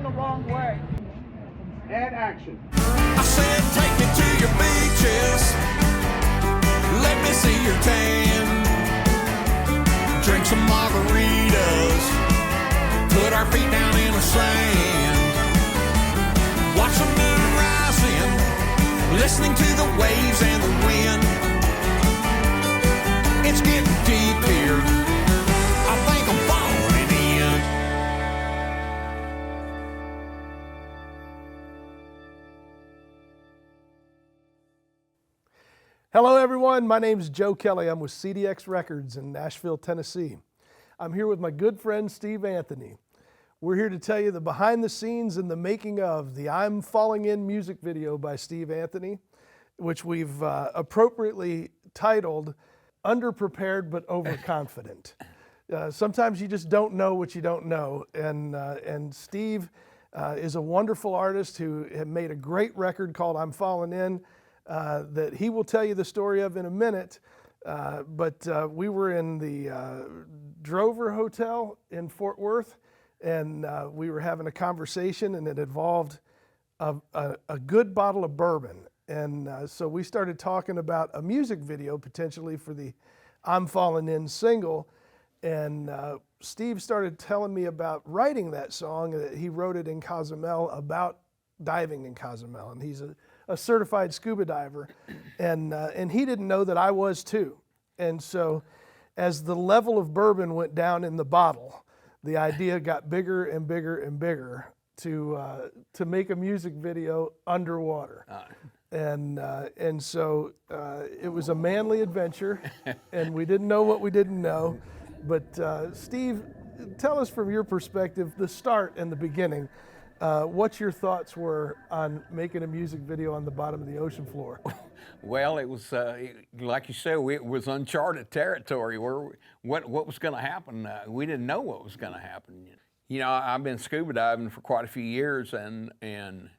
the wrong way. And action. I said take me to your beaches, let me see your tan, drink some margaritas, put our feet down in the sand, watch the moon rising, listening to the waves and the wind. It's getting deep here, I think I'm falling in. Hello everyone, my name is Joe Kelly. I'm with CDX Records in Nashville, Tennessee. I'm here with my good friend Steve Anthony. We're here to tell you the behind the scenes and the making of the I'm Falling In music video by Steve Anthony, which we've appropriately titled Underprepared but Overconfident. Sometimes you just don't know what you don't know, and Steve is a wonderful artist who had made a great record called I'm Falling In, that he will tell you the story of in a minute. But we were in the Drover Hotel in Fort Worth, and we were having a conversation, and it involved a good bottle of bourbon. And so we started talking about a music video potentially for the I'm Falling In single. And Steve started telling me about writing that song, that he wrote it in Cozumel about diving in Cozumel. And he's a certified scuba diver, and he didn't know that I was too. And so as the level of bourbon went down in the bottle, the idea got bigger and bigger and bigger to make a music video underwater. And so it was a manly adventure, and we didn't know what we didn't know. But Steve, tell us from your perspective, the start and the beginning, what your thoughts were on making a music video on the bottom of the ocean floor. Well, it was like you said, it was uncharted territory. What was going to happen? We didn't know what was going to happen. You know, I've been scuba diving for quite a few years, and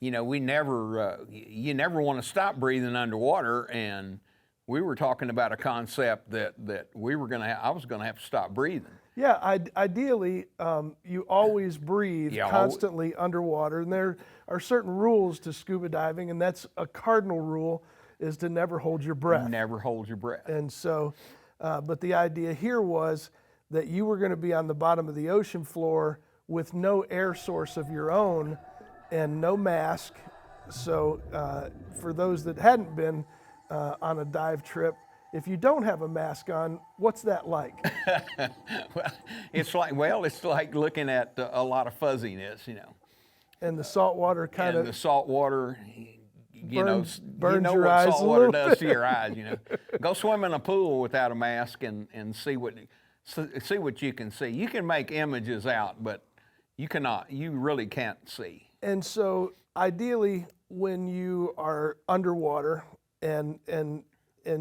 you know, you never want to stop breathing underwater. And we were talking about a concept that I was going to have to stop breathing. Yeah, ideally, you always breathe constantly underwater, and there are certain rules to scuba diving, and that's a cardinal rule, is to never hold your breath. Never hold your breath. And so, but the idea here was that you were going to be on the bottom of the ocean floor with no air source of your own and no mask. So for those that hadn't been on a dive trip, if you don't have a mask on, what's that like? Well, it's like looking at a lot of fuzziness, you know. And the salt water kind of... the salt water, burns you know your what eyes salt a water little does bit. to your eyes, you know. Go swim in a pool without a mask and see what you can see. You can make images out, but you really can't see. And so ideally, when you are underwater, and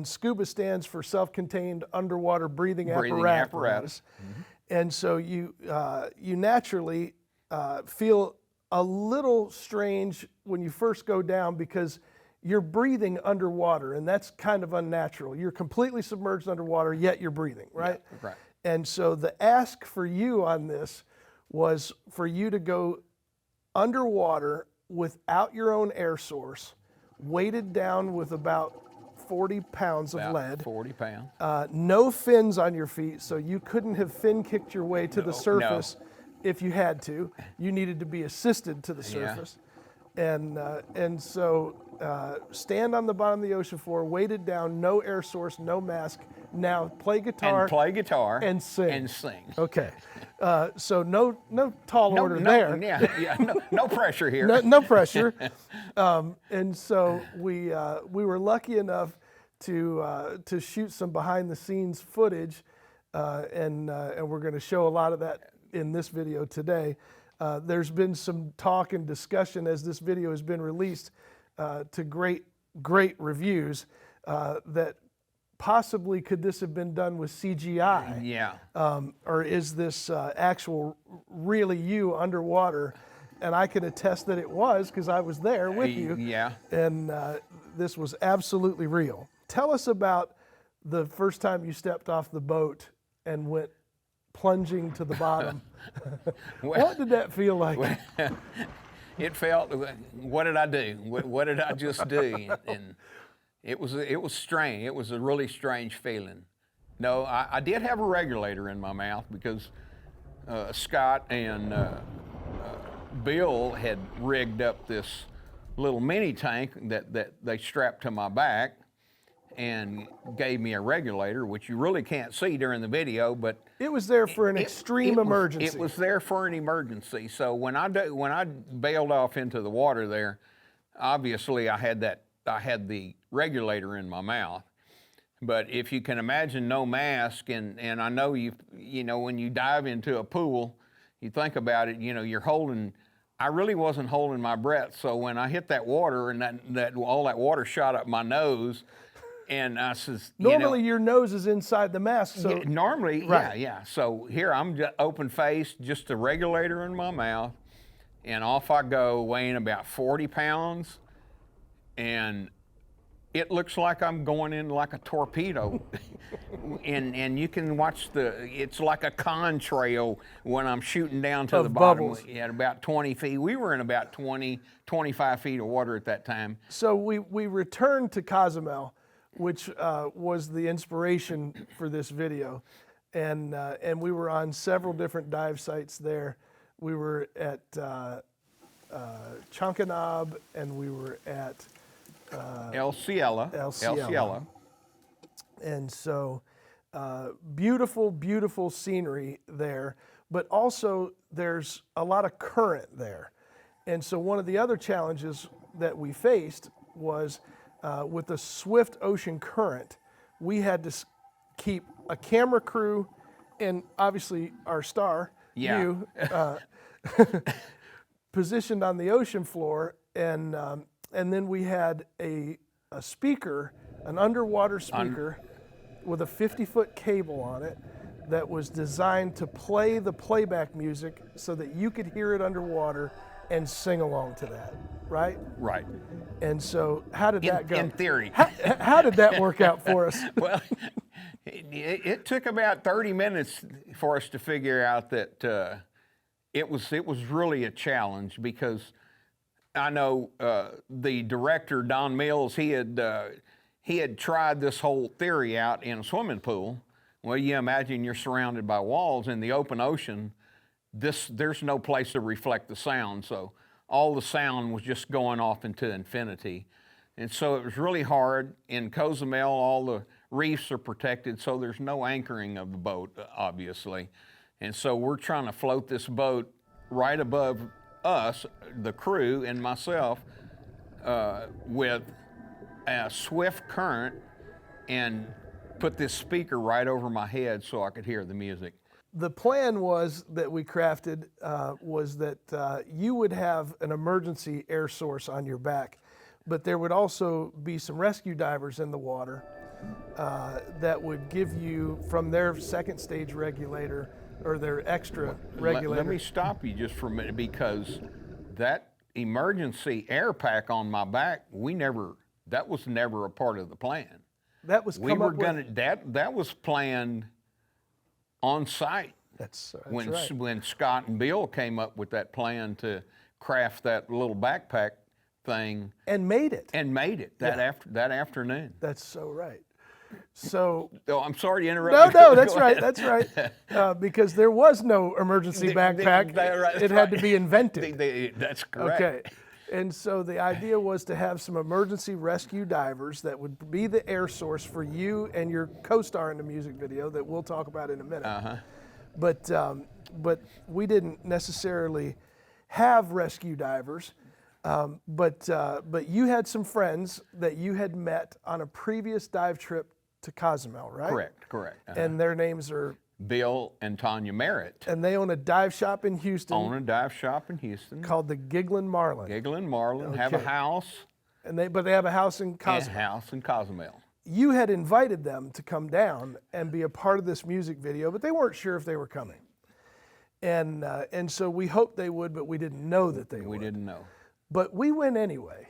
scuba stands for self-contained underwater breathing apparatus. Mm-hmm. And so you naturally feel a little strange when you first go down, because you're breathing underwater, and that's kind of unnatural. You're completely submerged underwater, yet you're breathing, right? Yeah, right. And so the ask for you on this was for you to go underwater without your own air source, weighted down with about 40 pounds of lead. 40 pounds. No fins on your feet, so you couldn't have fin kicked your way to the surface if you had to. You needed to be assisted to the surface. Yeah. And so stand on the bottom of the ocean floor, weighted down, no air source, no mask. Now play guitar. And sing. And sing. Okay. So no tall order there. No pressure here. No pressure. And so we were lucky enough to shoot some behind the scenes footage, and we're going to show a lot of that in this video today. There's been some talk and discussion as this video has been released to great reviews that possibly could this have been done with CGI? Yeah. Or is this actual really you underwater? And I can attest that it was, because I was there with you. Yeah. And this was absolutely real. Tell us about the first time you stepped off the boat and went plunging to the bottom. Well, What did that feel like? it felt, what did I do? What did I just do? And it was strange. It was a really strange feeling. No, I did have a regulator in my mouth because Scott and Bill had rigged up this little mini tank that they strapped to my back and gave me a regulator, which you really can't see during the video, but It was there for an extreme emergency. It was there for an emergency. So when I bailed off into the water there, obviously I had the regulator in my mouth. But if you can imagine no mask, and I know you know when you dive into a pool, you think about it, you're holding. I really wasn't holding my breath. So when I hit that water and that all that water shot up my nose. And I says, normally your nose is inside the mask. So yeah, normally, right. yeah. So here I'm just open faced, just a regulator in my mouth, and off I go, weighing about 40 pounds, and it looks like I'm going in like a torpedo. and you can watch it's like a contrail when I'm shooting down to the bottom at about 20 feet. We were in about 25 feet of water at that time. So we returned to Cozumel, which was the inspiration for this video. And we were on several different dive sites there. We were at Chankanaab, and we were at El Cielo. And so beautiful, beautiful scenery there, but also there's a lot of current there. And so one of the other challenges that we faced was with the swift ocean current, we had to keep a camera crew and obviously our star, you, positioned on the ocean floor, and then we had a speaker, an underwater speaker with a 50-foot cable on it that was designed to play the playback music so that you could hear it underwater and sing along to that, right? Right. And so how did that go? In theory. How did that work out for us? Well, it took about 30 minutes for us to figure out that it was really a challenge, because I know the director, Don Mills, he had tried this whole theory out in a swimming pool. Well, you imagine you're surrounded by walls in the open ocean. There's no place to reflect the sound, so all the sound was just going off into infinity. And so it was really hard. In Cozumel, all the reefs are protected, so there's no anchoring of the boat, obviously. And so we're trying to float this boat right above us, the crew and myself, with a swift current, and put this speaker right over my head so I could hear the music. The plan was that we crafted was that you would have an emergency air source on your back, but there would also be some rescue divers in the water that would give you, from their second stage regulator or their extra regulator. Let me stop you just for a minute, because that emergency air pack on my back, that was never a part of the plan. That was that was planned on site. That's when right. When Scott and Bill came up with that plan to craft that little backpack thing and made it that afternoon. That's so right. So oh, I'm sorry to interrupt. No, that's right. That's right. Because there was no emergency backpack. It had to be invented. That's correct. Okay. And so the idea was to have some emergency rescue divers that would be the air source for you and your co-star in the music video that we'll talk about in a minute. Uh-huh. But we didn't necessarily have rescue divers. But you had some friends that you had met on a previous dive trip to Cozumel, right? Correct. Uh-huh. And their names are Bill and Tanya Merritt. And they own a dive shop in Houston. Called the Gigglin' Marlin. Okay. Have a house. But they have a house in Cozumel. And a house in Cozumel. You had invited them to come down and be a part of this music video, but they weren't sure if they were coming. And so we hoped they would, but we didn't know that they would. We didn't know. But we went anyway.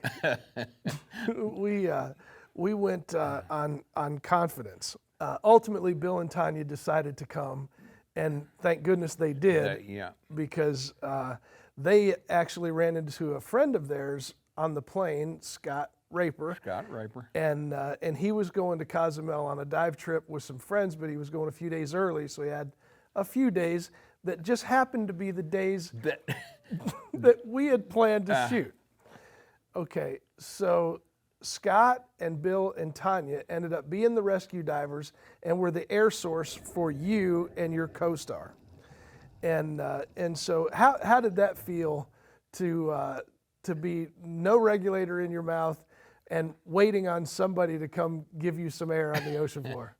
We went on confidence. Ultimately, Bill and Tanya decided to come, And thank goodness they did. Yeah. Because they actually ran into a friend of theirs on the plane, Scott Raper. And he was going to Cozumel on a dive trip with some friends, but he was going a few days early, so he had a few days that just happened to be the days that we had planned to shoot. Okay, so Scott and Bill and Tanya ended up being the rescue divers and were the air source for you and your co-star. And so how did that feel to be no regulator in your mouth and waiting on somebody to come give you some air on the ocean floor?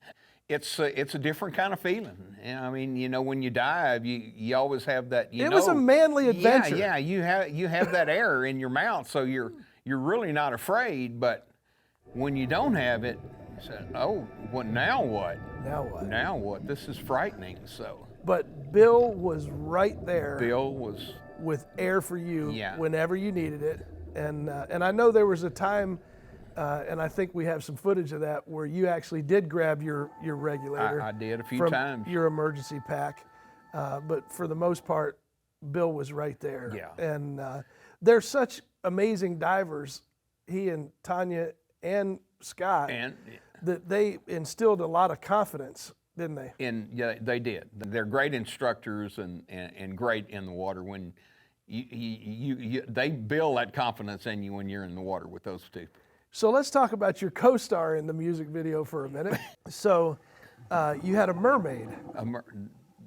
It's a different kind of feeling. I mean, you know, when you dive, you always have that. It was a manly adventure. Yeah, you have that air in your mouth, so you're really not afraid. But when you don't have it, you say, oh, well, now what? Now what? Now what? This is frightening. So. But Bill was right there. Bill was with air for you Yeah. whenever you needed it, and I know there was a time. And I think we have some footage of that where you actually did grab your regulator. I did a few from times. Your emergency pack, but for the most part, Bill was right there. Yeah. And they're such amazing divers, he and Tanya and Scott, that they instilled a lot of confidence, didn't they? And yeah, they did. They're great instructors and great in the water. When they build that confidence in you when you're in the water with those two. So let's talk about your co-star in the music video for a minute. So you had a mermaid,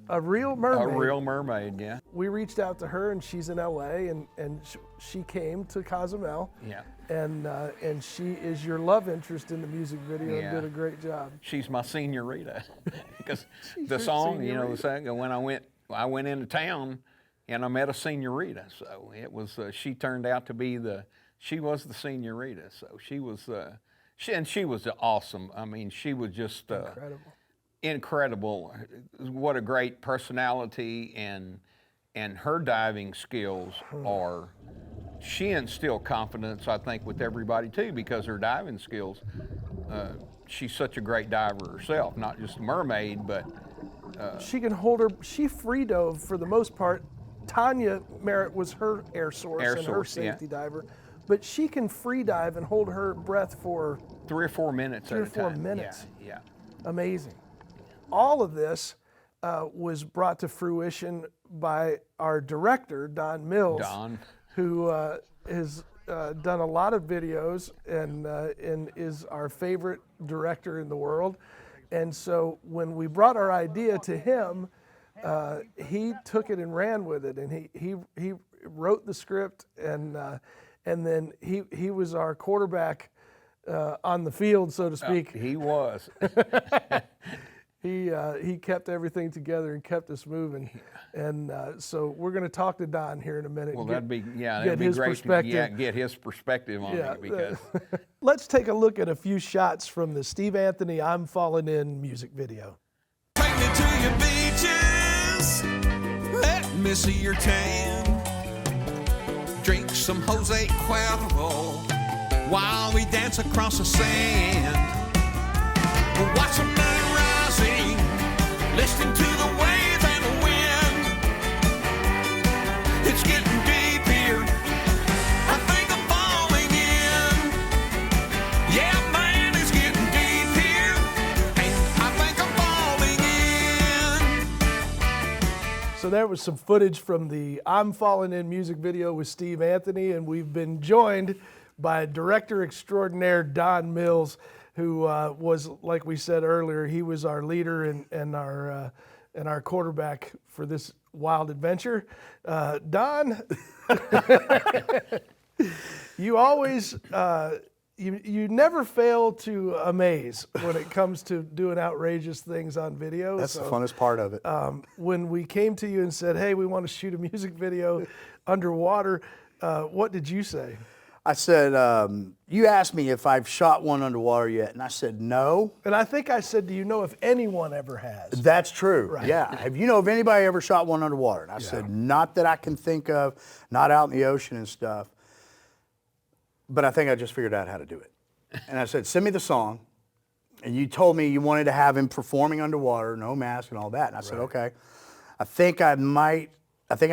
a real mermaid. A real mermaid, yeah. We reached out to her, and she's in LA, and she came to Cozumel. Yeah. And she is your love interest in the music video and did a great job. She's my senorita, because the song, you know, the song, when I went into town, and I met a senorita. So it was she turned out to be she was the senorita. So she was awesome. I mean, she was just incredible. What a great personality, and her diving skills are. She instilled confidence, I think, with everybody too, because her diving skills. She's such a great diver herself, not just a mermaid, but she can hold her. She free dove for the most part. Tanya Merritt was her air source and her safety diver. But she can free dive and hold her breath for 3 or 4 minutes. 3 or 4 minutes. Yeah. Amazing. All of this was brought to fruition by our director, Don Mills, who has done a lot of videos and is our favorite director in the world. And so when we brought our idea to him, he took it and ran with it, and he wrote the script, and then he was our quarterback on the field, so to speak. He was. He kept everything together and kept us moving, and so we're going to talk to Don here in a minute. Well, that'd be great. Get his perspective on it, because. Let's take a look at a few shots from the Steve Anthony "I'm Falling In" music video. Take me to your beaches, let me see your tan. Drink some Jose Cuervo while we dance across the sand. Watch the moon rising, listening to the waves and the wind. It's getting deep here, I think I'm falling in. Yeah, man, it's getting deep here, and I think I'm falling in. So there was some footage from the "I'm Falling In" music video with Steve Anthony, and we've been joined by director extraordinaire Don Mills, who was, like we said earlier, he was our leader and our quarterback for this wild adventure. Don, you always you never fail to amaze when it comes to doing outrageous things on video. That's the funnest part of it. When we came to you and said, "Hey, we want to shoot a music video underwater," what did you say? I said, you asked me if I've shot one underwater yet, and I said no. And I think I said, "Do you know if anyone ever has?" That's true. Right. Yeah. Have you know if anybody ever shot one underwater? And I said, not that I can think of, not out in the ocean and stuff. But I think I just figured out how to do it. And I said, send me the song, And you told me you wanted to have him performing underwater, no mask and all that. And I said, okay. I think I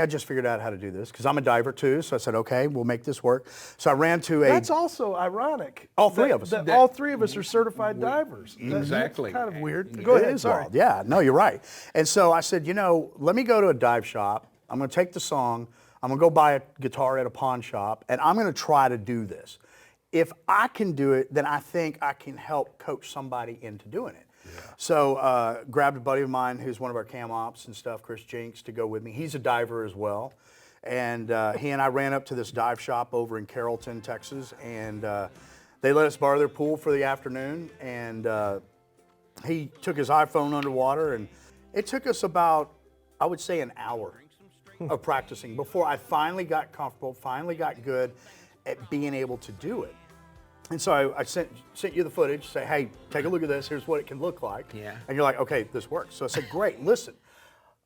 just figured out how to do this because I'm a diver too. So I said, okay, we'll make this work. So I ran to a. That's also ironic. All three of us. All three of us are certified divers. Exactly. That's kind of weird. Go ahead. Sorry. Well, yeah, no, you're right. And so I said, let me go to a dive shop. I'm going to take the song. I'm going to go buy a guitar at a pawn shop, and I'm going to try to do this. If I can do it, then I think I can help coach somebody into doing it. Yeah. So grabbed a buddy of mine who's one of our cam ops and stuff, Chris Jinks, to go with me. He's a diver as well. And he and I ran up to this dive shop over in Carrollton, Texas, and they let us borrow their pool for the afternoon. And he took his iPhone underwater, and it took us about, I would say, an hour of practicing before I finally got comfortable, finally got good at being able to do it. And so I sent you the footage, say, hey, take a look at this, here's what it can look like. Yeah. And you're like, okay, this works. So I said, great, listen,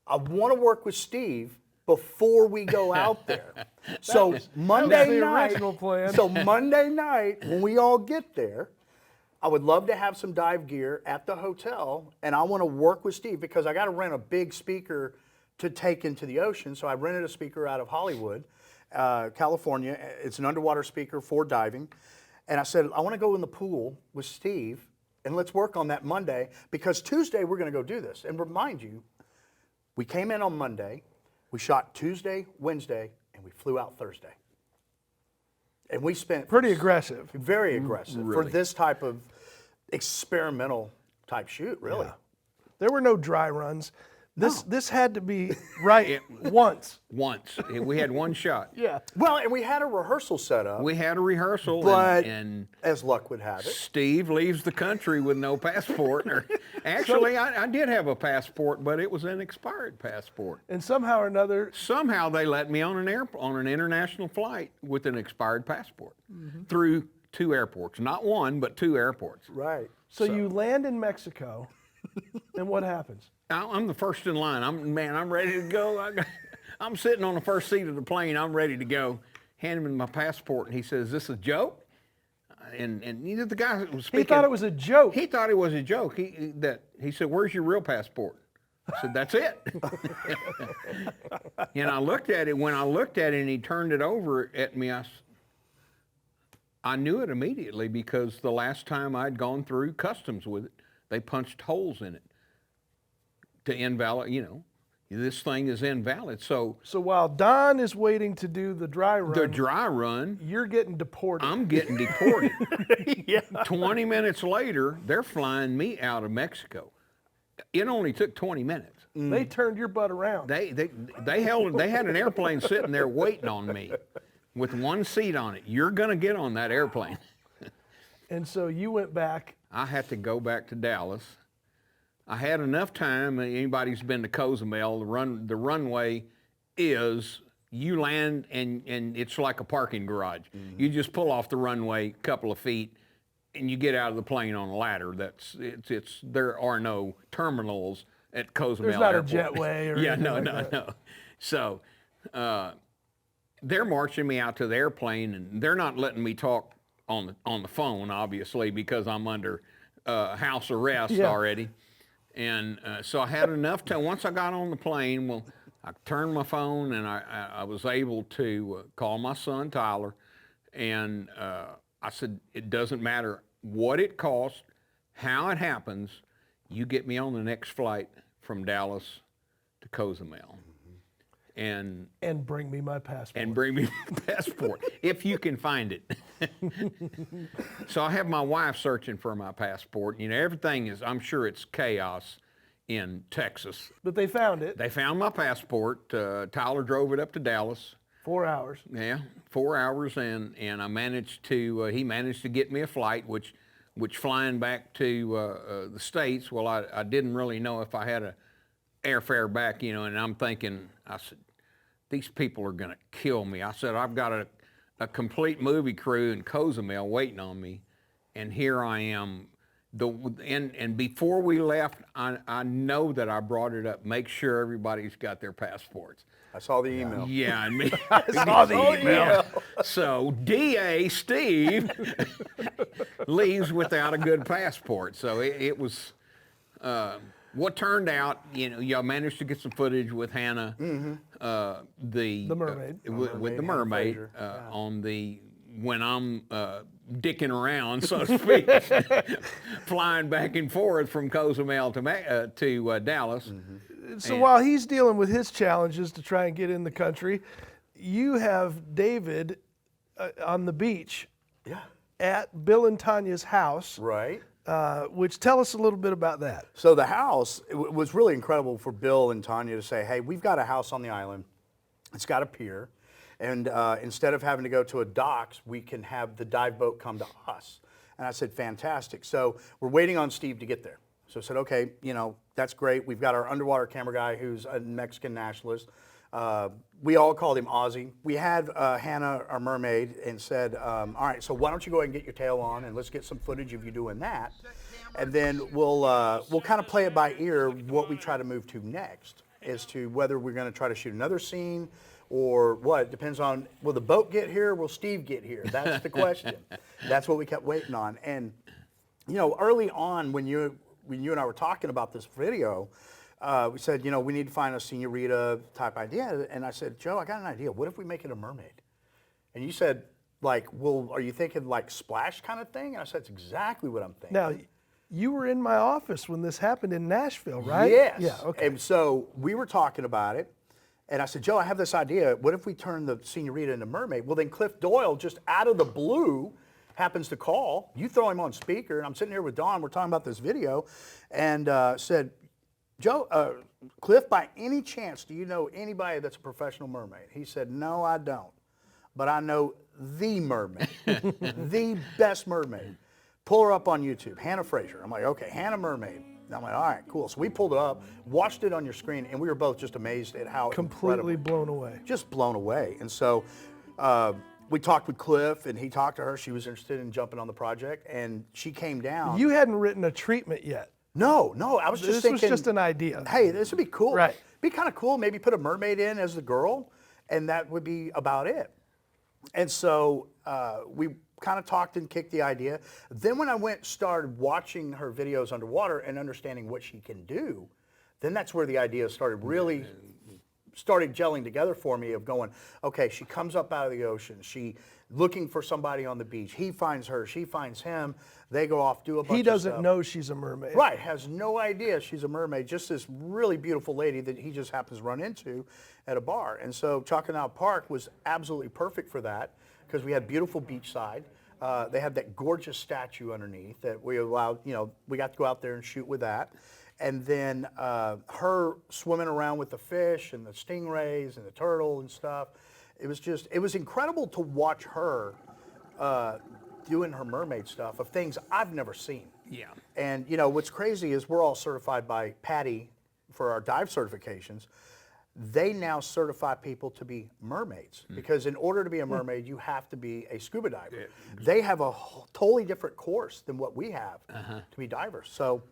I want to work with Steve before we go out there. So Monday the night, original plan. so Monday night, when we all get there, I would love to have some dive gear at the hotel, and I want to work with Steve because I got to rent a big speaker to take into the ocean. So I rented a speaker out of Hollywood, California. It's an underwater speaker for diving. And I said, I want to go in the pool with Steve, and let's work on that Monday, because Tuesday we're going to go do this. And remind you, we came in on Monday, we shot Tuesday, Wednesday, and we flew out Thursday. And we spent... Pretty aggressive. Very aggressive for Really. this type of experimental type shoot, really. Yeah. There were no dry runs. This had to be right once. Once. We had one shot. Yeah. Well, and we had a rehearsal set up, We had a rehearsal, but and as luck would have it, Steve leaves the country with no passport. Actually, I did have a passport, but it was an expired passport. And somehow or another, Somehow they let me on an international flight with an expired passport through 2 airports. Not one, but 2 airports. right. so you land in Mexico, and what happens? I'm the first in line. I'm ready to go. I'm sitting on the first seat of the plane. I'm ready to go. Hand him my passport, and he says, "Is this a joke?" And the guy that was speaking. He thought it was a joke. He thought it was a joke. He said, "Where's your real passport?" I said, "That's it." And I looked at it. When I looked at it, and he turned it over at me, I knew it immediately because the last time I'd gone through customs with it, they punched holes in it to invalid. This thing is invalid. So while Don is waiting to do the dry run, the dry run, you're getting deported. I'm getting deported. 20 minutes later, they're flying me out of Mexico. It only took 20 minutes. They turned your butt around. They had an airplane sitting there waiting on me with one seat on it. You're going to get on that airplane. And so you went back. I had to go back to Dallas. I had enough time. Anybody who's been to Cozumel, the runway is, you land and it's like a parking garage. You just pull off the runway a couple of feet and you get out of the plane on a ladder. There are no terminals at Cozumel There's not Airport. a jetway or anything like that. No. So they're marching me out to the airplane, and they're not letting me talk on the phone, obviously, because I'm under house arrest already. And so I had enough time. Once I got on the plane, I turned my phone, and I was able to call my son, Tyler, and I said, it doesn't matter what it costs, how it happens, you get me on the next flight from Dallas to Cozumel. And bring me my passport. And bring me my passport, if you can find it. So I have my wife searching for my passport. Everything is, I'm sure it's chaos in Texas. But they found it. They found my passport. Tyler drove it up to Dallas. 4 hours. Yeah, 4 hours, and I managed to, he managed to get me a flight, which flying back to the States, well, I didn't really know if I had a airfare back, and I'm thinking, I said, these people are going to kill me. I said, I've got a complete movie crew in Cozumel waiting on me, and here I am And before we left, I know that I brought it up. Make sure everybody's got their passports. I saw the email. Yeah, and me. saw the email. So DA Steve leaves without a good passport. So it was. What turned out, y'all managed to get some footage with Hannah, the mermaid, with the mermaid on the when I'm dicking around, so to speak, flying back and forth from Cozumel to Dallas. So while he's dealing with his challenges to try and get in the country, you have David on the beach at Bill and Tanya's house. Right. Which tell us a little bit about that. So the house, it was really incredible for Bill and Tanya to say, hey, we've got a house on the island. It's got a pier. And instead of having to go to a docks, we can have the dive boat come to us. And I said, fantastic. So we're waiting on Steve to get there. So I said, okay, that's great. We've got our underwater camera guy who's a Mexican nationalist. We all called him Ozzy. We had Hannah, our mermaid, and said, all right, so why don't you go ahead and get your tail on and let's get some footage of you doing that. And then we'll kind of play it by ear what we try to move to next as to whether we're going to try to shoot another scene or what. It depends on, will the boat get here? Will Steve get here? That's the question. That's what we kept waiting on. And, early on when you and I were talking about this video, we said, we need to find a senorita type idea. And I said, Joe, I got an idea. What if we make it a mermaid? And you said, well, are you thinking like splash kind of thing? And I said, that's exactly what I'm thinking. Now, you were in my office when this happened in Nashville, right? Yes. Yeah, okay. And so we were talking about it. And I said, Joe, I have this idea. What if we turn the senorita into mermaid? Well, then Cliff Doyle, just out of the blue, happens to call. You throw him on speaker. And I'm sitting here with Don. We're talking about this video. And said, Joe, Cliff, by any chance, do you know anybody that's a professional mermaid? He said, no, I don't. But I know the mermaid, the best mermaid. Pull her up on YouTube, Hannah Fraser. I'm like, okay, Hannah Mermaid. And I'm like, all right, cool. So we pulled it up, watched it on your screen, and we were both just amazed at how completely blown away. Just blown away. And so we talked with Cliff, and he talked to her. She was interested in jumping on the project, and she came down. You hadn't written a treatment yet. No, I was just thinking. This was just an idea. Hey, this would be cool. Right. Be kind of cool. Maybe put a mermaid in as the girl, and that would be about it. And so we kind of talked and kicked the idea. Then when I started watching her videos underwater and understanding what she can do, then that's where the idea started gelling together for me of going, okay, she comes up out of the ocean. She looking for somebody on the beach. He finds her. She finds him. They go off, do a bunch of stuff. He doesn't know she's a mermaid. Right, has no idea she's a mermaid. Just this really beautiful lady that he just happens to run into at a bar. And so Chacanao Park was absolutely perfect for that because we had beautiful beachside. They had that gorgeous statue underneath that we allowed, we got to go out there and shoot with that. And then her swimming around with the fish and the stingrays and the turtle and stuff. It was incredible to watch her doing her mermaid stuff of things I've never seen. Yeah. And what's crazy is we're all certified by Patty for our dive certifications. They now certify people to be mermaids because in order to be a mermaid, you have to be a scuba diver. Yeah. They have a totally different course than what we have to be divers. So,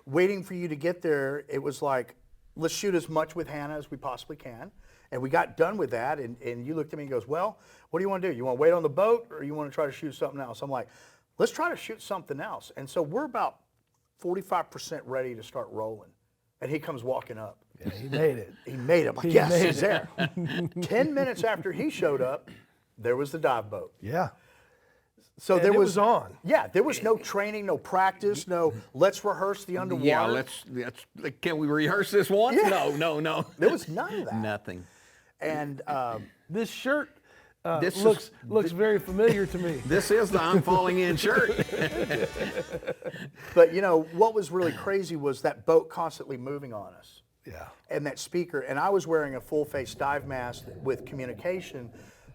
waiting for you to get there, it was like, let's shoot as much with Hannah as we possibly can. And we got done with that, and you looked at me and goes, well, what do you want to do? You want to wait on the boat or you want to try to shoot something else? I'm like, let's try to shoot something else. And so we're about 45% ready to start rolling. And he comes walking up. Yeah, he made it. He made it. I'm like, yes, he's there. 10 minutes after he showed up, there was the dive boat. Yeah. So and there it was on. Yeah, there was no training, no practice, no let's rehearse the underwater. Yeah, let's can we rehearse this once? Yeah. No. There was none of that. Nothing. And this shirt this looks very familiar to me. This is the I'm falling in shirt. But what was really crazy was that boat constantly moving on us. Yeah. And that speaker, and I was wearing a full face dive mask with communication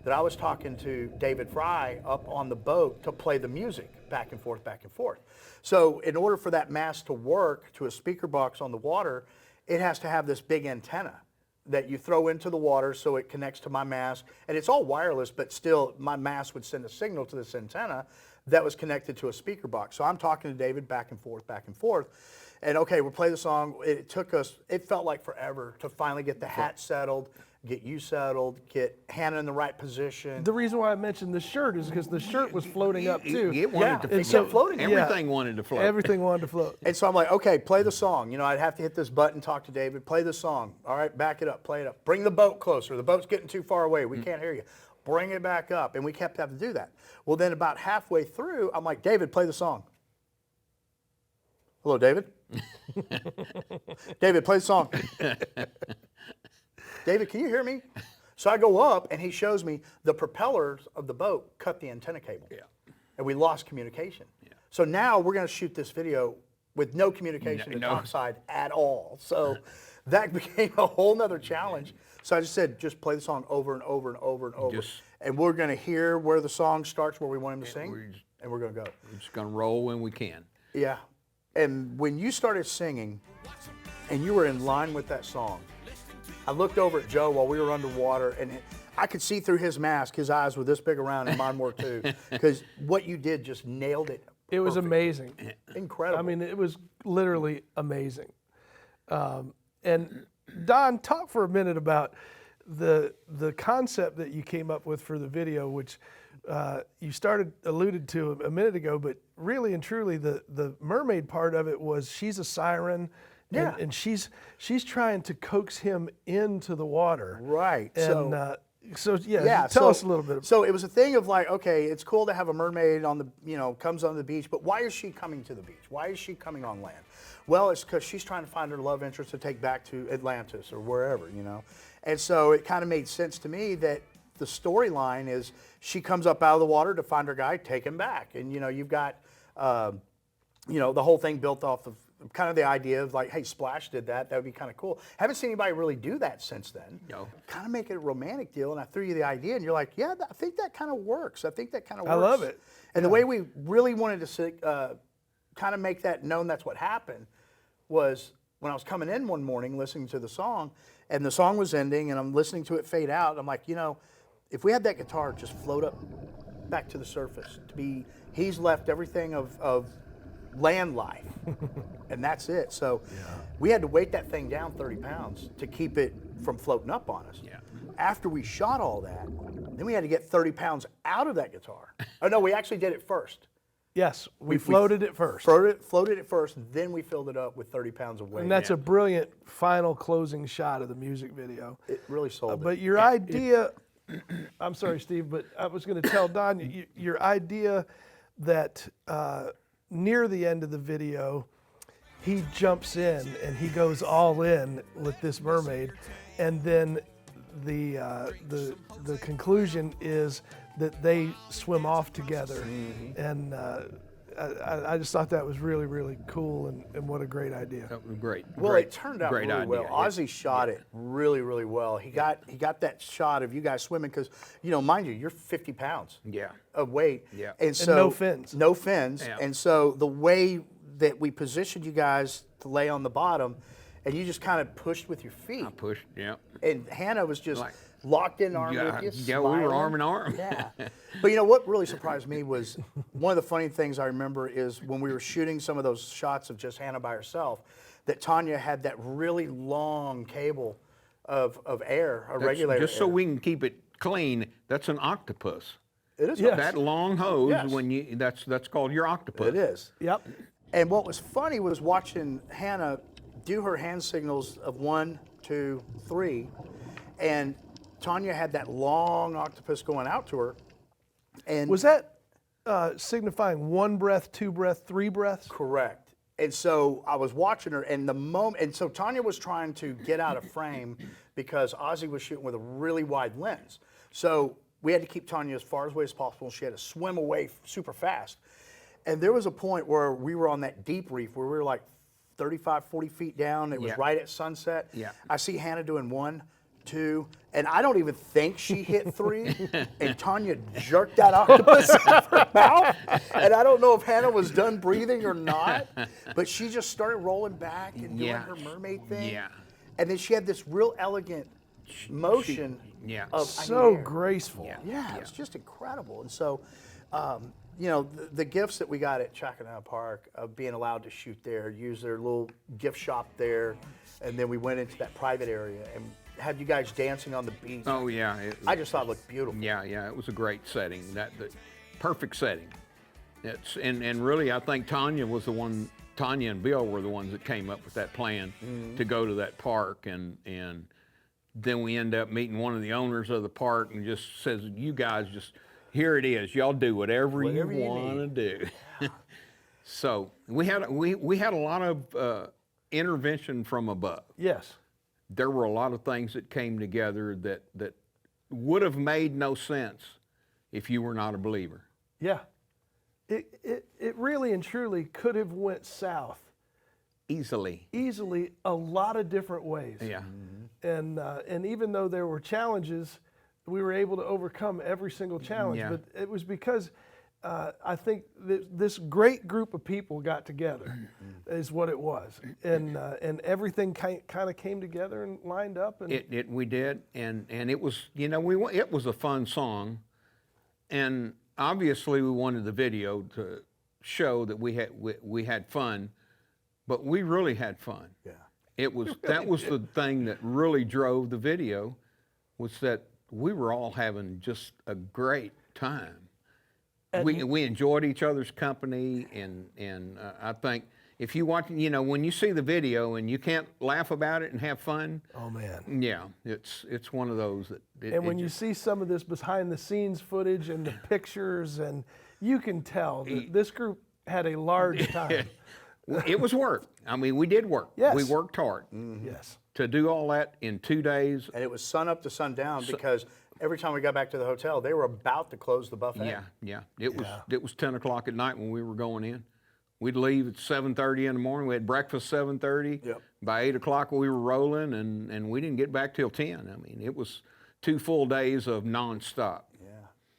that I was talking to David Fry up on the boat to play the music back and forth. So in order for that mask to work to a speaker box on the water, it has to have this big antenna that you throw into the water so it connects to my mask. And it's all wireless, but still my mask would send a signal to this antenna that was connected to a speaker box. So I'm talking to David back and forth, and okay, we'll play the song. It took us, it felt like forever to finally get the hat settled, get you settled, get Hannah in the right position. The reason why I mentioned the shirt is because the shirt was floating up too. It wanted to and float. so floating. Everything wanted to float. Everything wanted to float. And so I'm like, okay, play the song. You know, I'd have to hit this button, talk to David, play the song. All right, back it up, play it up. Bring the boat closer. The boat's getting too far away. We can't hear you. Bring it back up. And we kept having to do that. Well, then about halfway through, I'm like, David, play the song. Hello, David? David, play the song. David, can you hear me? So I go up, and he shows me the propellers of the boat cut the antenna cable. Yeah. And we lost communication. Yeah. So now we're going to shoot this video with no communication to topside at all. So that became a whole nother challenge. So I just said, just play the song over and over and over and over. And we're going to hear where the song starts, where we want him to sing, and we're going to go. We're just going to roll when we can. Yeah. And when you started singing, and you were in line with that song, I looked over at Joe while we were underwater, and I could see through his mask. His eyes were this big around, and mine were too, because what you did just nailed it. It was perfect. amazing. Incredible. I mean, it was literally amazing. And Don, talk for a minute about the concept that you came up with for the video, which you alluded to a minute ago, but really and truly the mermaid part of it was she's a siren. Yeah. And she's trying to coax him into the water. Right. And tell us a little bit. So it was a thing of like, okay, it's cool to have a mermaid on the, comes on the beach, but why is she coming to the beach? Why is she coming on land? Well, it's because she's trying to find her love interest to take back to Atlantis or wherever, And so it kind of made sense to me that the storyline is she comes up out of the water to find her guy, take him back. And, you've got, the whole thing built off of kind of the idea of like, hey, Splash did that. That would be kind of cool. Haven't seen anybody really do that since then. No. Kind of make it a romantic deal, and I threw you the idea, and you're like, yeah, I think that kind of works. I think that kind of works. I love it. And the way we really wanted to kind of make that known that's what happened was when I was coming in one morning listening to the song, and the song was ending, and I'm listening to it fade out. I'm like, if we had that guitar just float up back to the surface, he's left everything of land life, and that's it. So we had to weight that thing down 30 pounds to keep it from floating up on us. Yeah. After we shot all that, then we had to get 30 pounds out of that guitar. Oh no, we actually did it first. Yes, we floated it first. Floated it first, then we filled it up with 30 pounds of weight. And that's a brilliant final closing shot of the music video. It really sold it. But your idea, I'm sorry, Steve, but I was going to tell Don, your idea that near the end of the video, he jumps in and he goes all in with this mermaid, and then the conclusion is that they swim off together, and I just thought that was really, really cool, and what a great idea. That was great. Well, great, it turned out great really idea. well. Ozzy shot it really, really well. He got that shot of you guys swimming because, mind you, you're 50 pounds of weight. Yeah. And so no fins. No fins. Yeah. And so the way that we positioned you guys to lay on the bottom, and you just kind of pushed with your feet. I pushed, yeah. And Hannah was just locked in arm with you. Yeah, we were smiling. arm in arm. Yeah. But what really surprised me was one of the funny things I remember is when we were shooting some of those shots of just Hannah by herself, that Tanya had that really long cable of air, regulator. Just so we can keep it clean, that's an octopus. It is. Yes. That long hose, Yes. that's called your octopus. It is. Yep. And what was funny was watching Hannah do her hand signals of 1, 2, 3, and Tanya had that long octopus going out to her. And Was that signifying 1 breath, 2 breath, 3 breaths? correct. And so I was watching her, and so Tanya was trying to get out of frame because Ozzy was shooting with a really wide lens. So we had to keep Tanya as far away as possible. She had to swim away super fast. And there was a point where we were on that deep reef where we were like 35, 40 feet down. It was right at sunset. Yeah. I see Hannah doing 1, 2, and I don't even think she hit 3. And Tanya jerked that octopus out of her mouth. And I don't know if Hannah was done breathing or not, but she just started rolling back and doing her mermaid thing. Yeah. And then she had this real elegant motion Yeah. of So air. graceful. Yeah, it's just incredible. And so, you know, the gifts that we got at Chackanow Park of being allowed to shoot there, use their little gift shop there, and then we went into that private area and had you guys dancing on the beach. Oh yeah, I just thought it looked beautiful. yeah, it was a great setting. The perfect setting. It's and really, I think Tanya and Bill were the ones that came up with that plan to go to that park, and then we end up meeting one of the owners of the park and just says, "You guys just here it is. Y'all do whatever you want to do." So we had a lot of intervention from above. Yes. There were a lot of things that came together that would have made no sense if you were not a believer. Yeah. It really and truly could have went south Easily. a lot of different ways. Yeah. And even though there were challenges, we were able to overcome every single challenge. Yeah. But it was because I think this great group of people got together, is what it was, and everything kind of came together and lined up. And We did, and it was, you know, it was a fun song, and obviously we wanted the video to show that we had fun, but we really had fun. Yeah. That was the thing that really drove the video, was that we were all having just a great time. We enjoyed each other's company, and I think if you watch, you know, when you see the video and you can't laugh about it and have fun, oh man, yeah, it's one of those that. And when you see some of this behind the scenes footage and the pictures, and you can tell that this group had a large time. It was work. I mean, we did work. Yes. We worked hard. Yes. To do all that in 2 days. And it was sun up to sundown because every time we got back to the hotel, they were about to close the buffet. Yeah. It was 10 o'clock at night when we were going in. We'd leave at 7:30 in the morning. We had breakfast 7:30. Yep. By 8 o'clock we were rolling, and we didn't get back till 10. I mean, it was 2 full days of nonstop. Yeah.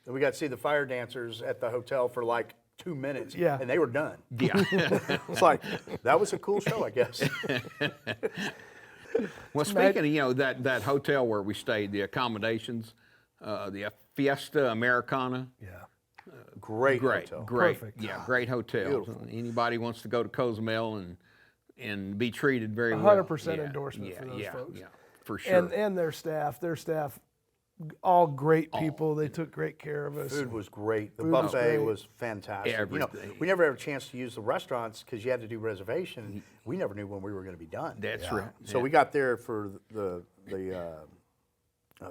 And we got to see the fire dancers at the hotel for like 2 minutes. Yeah. And they were done. Yeah. It's like, that was a cool show, I guess. Well, speaking of, you know, that hotel where we stayed, the accommodations, the Fiesta Americana. Yeah. Great hotel. Great, Perfect. yeah, great hotel. Beautiful. Anybody wants to go to Cozumel and be treated very well. 100% endorsement for those folks. Yeah, for sure. And their staff, all great people. They took great care of us. Food was great. The Food was buffet great. was fantastic. You know, Everything. we never had a chance to use the restaurants because you had to do reservation. We never knew when we were going to be done. That's right. So we got there for the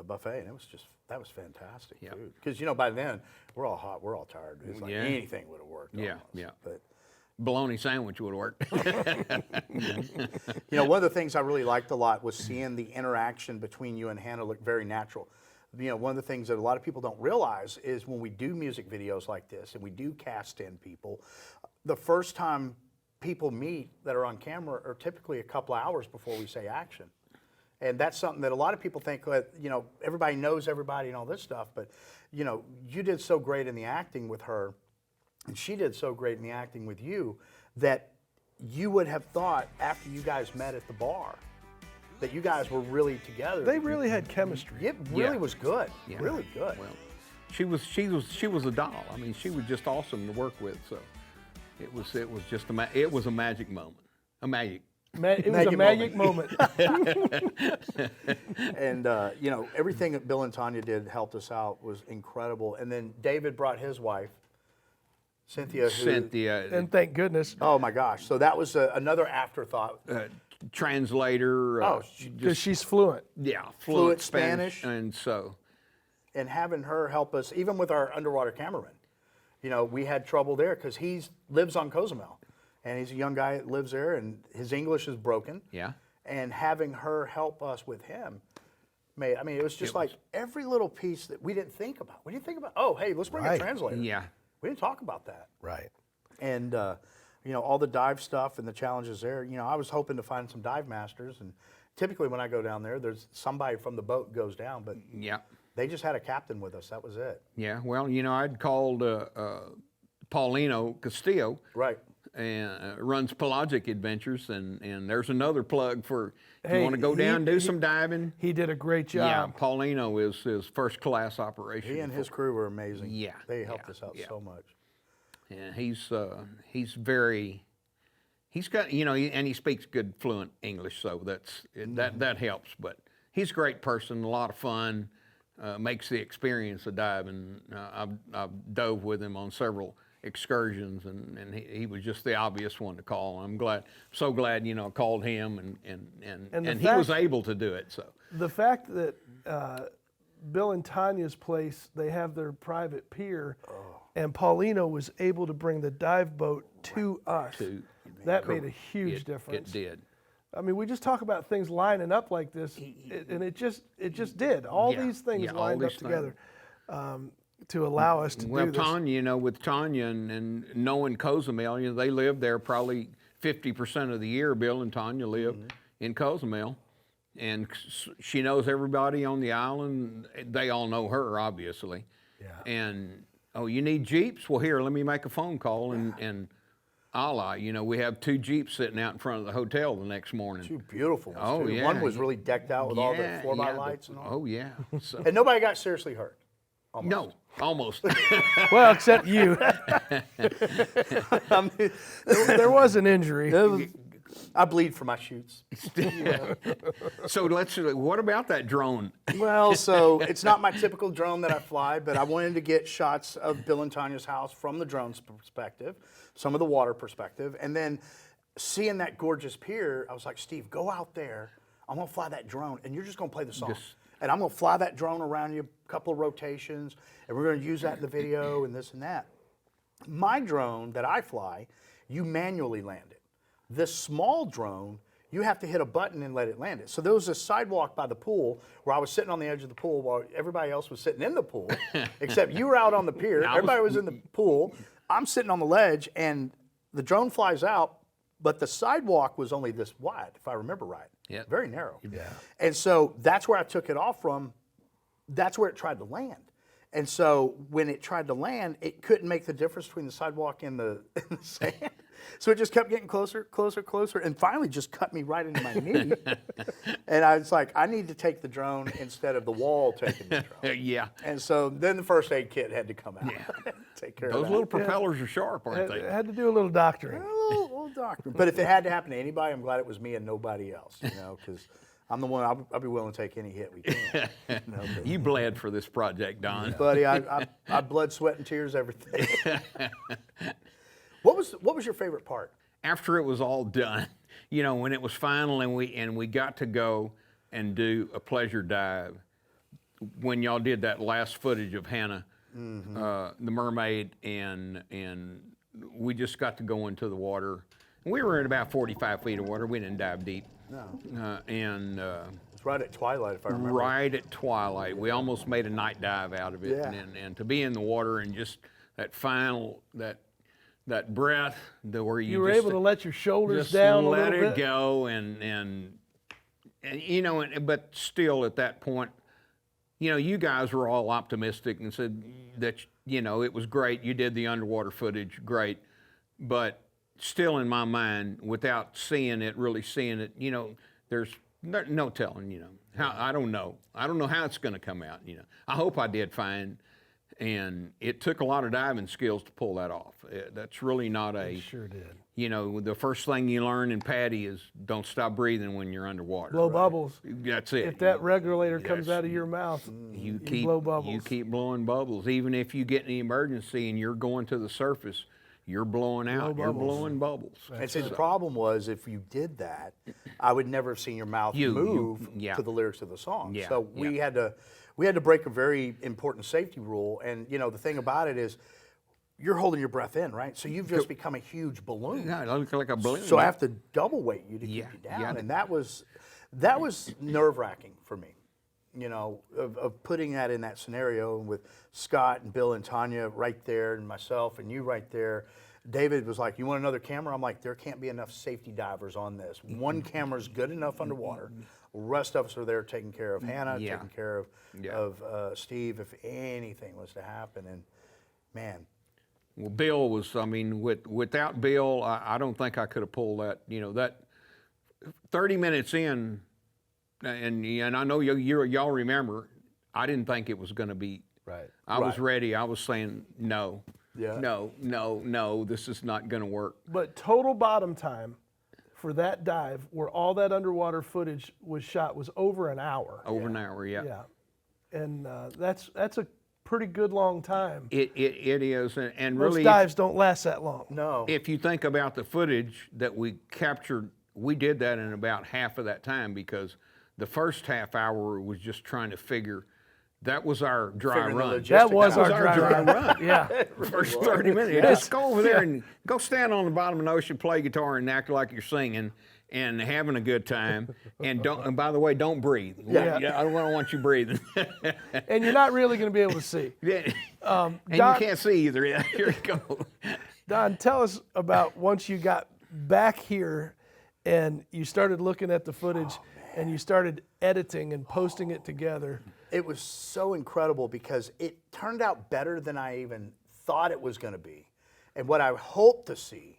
buffet, and that was fantastic food. Because you know, by then we're all hot, we're all tired. It's like anything would have worked. Yeah, almost. yeah. But Bologna sandwich would work. you know, one of the things I really liked a lot was seeing the interaction between you and Hannah look very natural. You know, one of the things that a lot of people don't realize is when we do music videos like this and we do cast in people, the first time people meet that are on camera are typically a couple of hours before we say action. And that's something that a lot of people think that, you know, everybody knows everybody and all this stuff, but, you know, you did so great in the acting with her, and she did so great in the acting with you, that you would have thought after you guys met at the bar that you guys were really together. They really had chemistry. It really Yeah. was good. Yeah. Really good. Well, she was a doll. I mean, she was just awesome to work with. So it was just a magic moment. It was a magic moment. And, you know, everything that Bill and Tanya did helped us out was incredible. And then David brought his wife, Cynthia. And thank goodness. Oh, my gosh. So that was another afterthought. translator. Because she's fluent. Yeah, fluent Spanish. And so. And having her help us, even with our underwater cameraman, you know, we had trouble there because he lives on Cozumel. And he's a young guy that lives there, and his English is broken. Yeah. And having her help us with him made, I mean, it was just like every little piece that we didn't think about. We didn't think about, oh, hey, let's bring a translator. Yeah. We didn't talk about that. Right. And, you know, all the dive stuff and the challenges there, you know, I was hoping to find some dive masters. And typically when I go down there, there's somebody from the boat goes down, but Yeah. they just had a captain with us. That was it. Yeah. Well, you know, I'd called Paulino Castillo. Right. And runs Pelagic Adventures, and there's another plug for if you Hey, want to go down, do some diving. He did a great Yeah, job. Paulino is his first class operation. He and his crew were amazing. Yeah, They helped yeah, us out yeah. so much. and he's got, and he speaks good fluent English, so that helps. But he's a great person, a lot of fun, makes the experience of diving. I've dove with him on several excursions, and he was just the obvious one to call. I'm so glad I called him, and he was able to do it. So the fact that Bill and Tanya's place, they have their private pier, and Paulino was able to bring the dive boat to us. That made a huge difference. It did. I mean, we just talk about things lining up like this, and it just did. All these things lined up together to allow us to do this. Well, Tanya, with Tanya and knowing Cozumel, they live there probably 50% of the year. Bill and Tanya live in Cozumel, and she knows everybody on the island. They all know her, obviously. Yeah. And, you need Jeeps? Well, here, let me make a phone call, and we have 2 Jeeps sitting out in front of the hotel the next morning. 2 beautiful ones. Oh, too. yeah. One was really decked out with all the 4x lights and all. Oh, yeah. So, And nobody got seriously hurt. Almost. no, almost. Well, except you. There was an injury. I bleed for my shoots. So what about that drone? Well, so it's not my typical drone that I fly, but I wanted to get shots of Bill and Tanya's house from the drone's perspective, some of the water perspective, and then seeing that gorgeous pier, I was like, Steve, go out there. I'm gonna fly that drone, and you're just gonna play the song. And I'm gonna fly that drone around you, a couple of rotations, and we're gonna use that in the video and this and that. My drone that I fly, you manually land it. This small drone, you have to hit a button and let it land it. So there was a sidewalk by the pool where I was sitting on the edge of the pool while everybody else was sitting in the pool, except you were out on the pier. Everybody was in the pool. I'm sitting on the ledge, and the drone flies out, but the sidewalk was only this wide, if I remember right. Yeah. Very narrow. Yeah. And so that's where I took it off from. That's where it tried to land. And so when it tried to land, it couldn't make the difference between the sidewalk and the sand. So it just kept getting closer, closer, closer, and finally just cut me right into my knee. And I was like, I need to take the drone instead of the wall taking the drone. Yeah. And so then the first aid kit had to come out. Take care of Those that. little propellers are sharp, aren't they? Had to do a little doctoring. A little doctor. But if it had to happen to anybody, I'm glad it was me and nobody else, because I'm the one, I'll be willing to take any hit we can. You bled for this project, Don. Buddy, I blood, sweat, and tears, everything. What was your favorite part? After it was all done, when it was final and we got to go and do a pleasure dive, when y'all did that last footage of Hannah, the mermaid, and we just got to go into the water. We were in about 45 feet of water. We didn't dive deep. No. It's right at twilight, if I remember. Right at twilight. We almost made a night dive out of it. Yeah. And to be in the water and just that final, that breath, where you were just, able to let your shoulders just down a let little it bit. go, but still at that point, you guys were all optimistic and said that it was great. You did the underwater footage, great, but still in my mind, without really seeing it, there's no telling, how. I don't know how it's going to come out. I hope I did fine. And it took a lot of diving skills to pull that off. That's really not It sure did. The first thing you learn in PADI is don't stop breathing when you're underwater. Blow bubbles. That's it. If that regulator comes out of your mouth, you blow bubbles. You keep blowing bubbles. Even if you get an emergency and you're going to the surface, you're blowing out. You're blowing bubbles. And see, the problem was if you did that, I would never have seen your mouth move to the lyrics of the song. Yeah, So we had to break a very important safety rule. And the thing about it is, you're holding your breath in, right? So you've just become a huge balloon. Yeah, it looks like a balloon. So I have to double weight you to keep you down, yeah. and that was nerve-wracking for me. Of putting that in that scenario with Scott and Bill and Tanya right there, and myself and you right there. David was like, "You want another camera?" I'm like, "There can't be enough safety divers on this. One camera's good enough underwater. The rest of us are there taking care of Hannah, taking care of Steve if anything was to happen." And man. Well, Bill was, without Bill, I don't think I could have pulled that, that 30 minutes in, and I know y'all remember, I didn't think it was going to be. Right. I was ready. I was saying no. Yeah. no, this is not going to work. But total bottom time for that dive, where all that underwater footage was shot, was over an hour. Over an hour, yeah. Yeah, and that's a pretty good long time. It is, and Most really, dives don't last that long. No. if you think about the footage that we captured, we did that in about half of that time, because the first half hour was just trying to figure. That was our dry Figuring the run. logistics That was out. our dry run. Yeah. First 30 minutes. Just go over there and go stand on the bottom of the ocean, play guitar, and act like you're singing and having a good time. And don't. And by the way, don't breathe. Yeah. I don't want you breathing. And you're not really going to be able to see. and Don, you can't see either. Yeah, here we go. Don, tell us about once you got back here and you started looking at the footage and you started editing and posting it together. It was so incredible because it turned out better than I even thought it was going to be. And what I hoped to see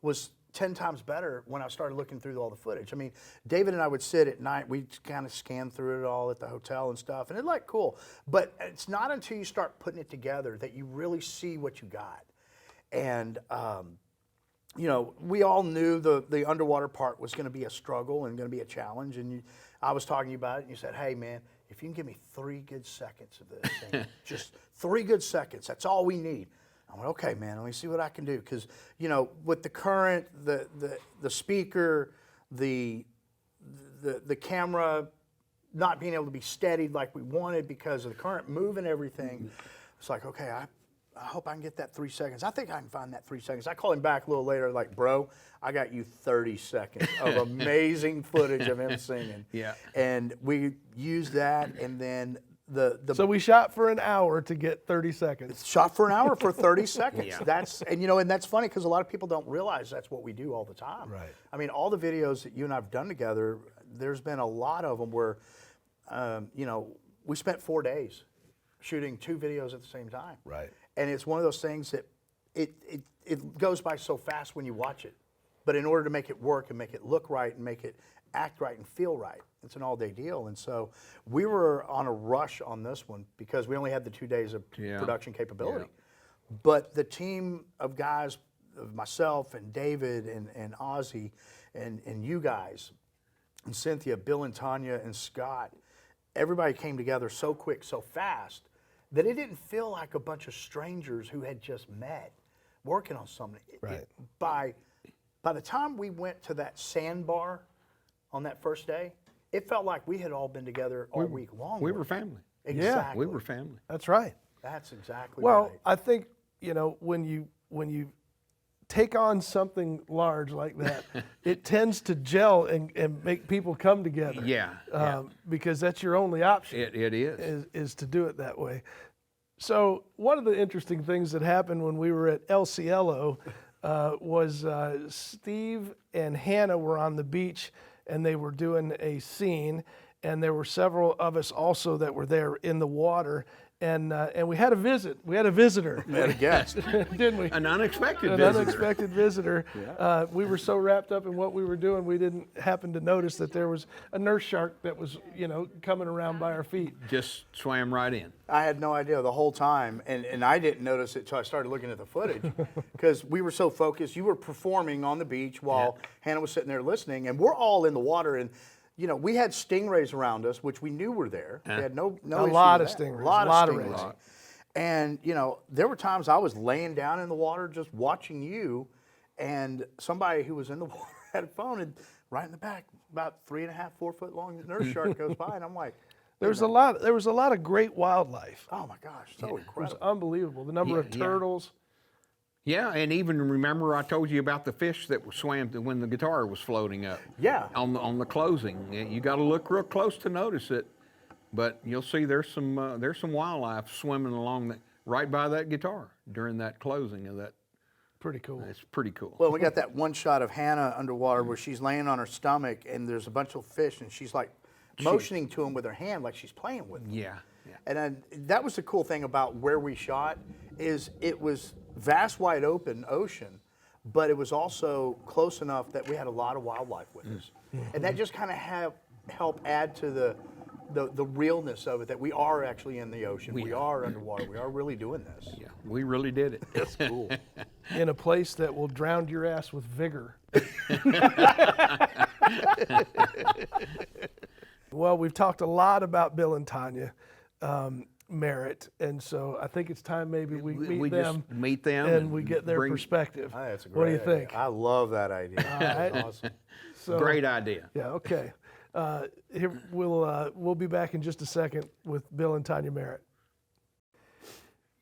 was 10 times better when I started looking through all the footage. I mean, David and I would sit at night, we'd kind of scan through it all at the hotel and stuff, and it looked cool. But it's not until you start putting it together that you really see what you got. And, you know, we all knew the underwater part was going to be a struggle and going to be a challenge. And I was talking to you about it, and you said, hey, man, if you can give me 3 good seconds of this thing, just 3 good seconds, that's all we need. I went, okay, man, let me see what I can do. Because, you know, with the current, the speaker, the camera not being able to be steadied like we wanted because of the current move and everything, it's like, okay, I hope I can get that 3 seconds. I think I can find that 3 seconds. I called him back a little later, like, bro, I got you 30 seconds of amazing footage of him singing. Yeah. And we used that, and then So we shot for an hour to get 30 seconds. shot for an hour for 30 seconds. Yeah. And that's funny because a lot of people don't realize that's what we do all the time. Right. I mean, all the videos that you and I've done together, there's been a lot of them where, you know, we spent 4 days shooting 2 videos at the same time. Right. And it's one of those things that it goes by so fast when you watch it. But in order to make it work and make it look right and make it act right and feel right, it's an all-day deal. And so we were on a rush on this one because we only had the 2 days of production capability. Yeah. But the team of guys, of myself and David and Ozzy and you guys and Cynthia, Bill and Tanya and Scott, everybody came together so quick, so fast, that it didn't feel like a bunch of strangers who had just met working on something. Right. By the time we went to that sandbar on that first day, it felt like we had all been together all week long. We were family. Exactly. We were family. That's right. That's exactly Well, right. I think, you know, when you take on something large like that, it tends to gel and make people come together. Yeah. Because that's your only option. It is. Is to do it that way. So one of the interesting things that happened when we were at El Cielo was Steve and Hannah were on the beach and they were doing a scene, and there were several of us also that were there in the water, and we had a visit. We had a visitor. We had a guest. Didn't we? An unexpected An visitor. unexpected visitor. We were so wrapped up in what we were doing, we didn't happen to notice that there was a nurse shark that was, you know, coming around by our feet. Just swam right in. I had no idea the whole time, and I didn't notice it until I started looking at the footage because we were so focused. You were performing on the beach while Hannah was sitting there listening, and we're all in the water. And you know, we had stingrays around us, which we knew were there. We had no A issue lot with of that. stingrays, A lot a lot of of stingrays. rays. And you know, there were times I was laying down in the water just watching you, and somebody who was in the water had a phone, and right in the back, about 3.5, 4 foot long nurse shark goes by, and I'm like, There was a lot of great wildlife. oh my gosh, so It was incredible. unbelievable. The number of Yeah. turtles. Yeah, and even remember I told you about the fish that swam when the guitar was floating up. Yeah. On the closing, you got to look real close to notice it, but you'll see there's some wildlife swimming along right by that guitar during that closing of that. Pretty cool. It's pretty cool. Well, we got that one shot of Hannah underwater where she's laying on her stomach and there's a bunch of fish and she's like motioning to them with her hand like she's playing with them. Yeah. And that was the cool thing about where we shot is it was vast, wide open ocean, but it was also close enough that we had a lot of wildlife with us. And that just kind of helped add to the realness of it, that we are actually in the ocean, we are underwater, we are really doing this. Yeah, we really did it. That's cool. In a place that will drown your ass with vigor. Well, we've talked a lot about Bill and Tanya Merritt, and so I think it's time maybe we meet them. Just meet them and we get their perspective. Oh, that's a What do you great idea. think? I love that idea. That's right. awesome. So, Great idea. Yeah. Okay. Here we'll be back in just a second with Bill and Tanya Merritt.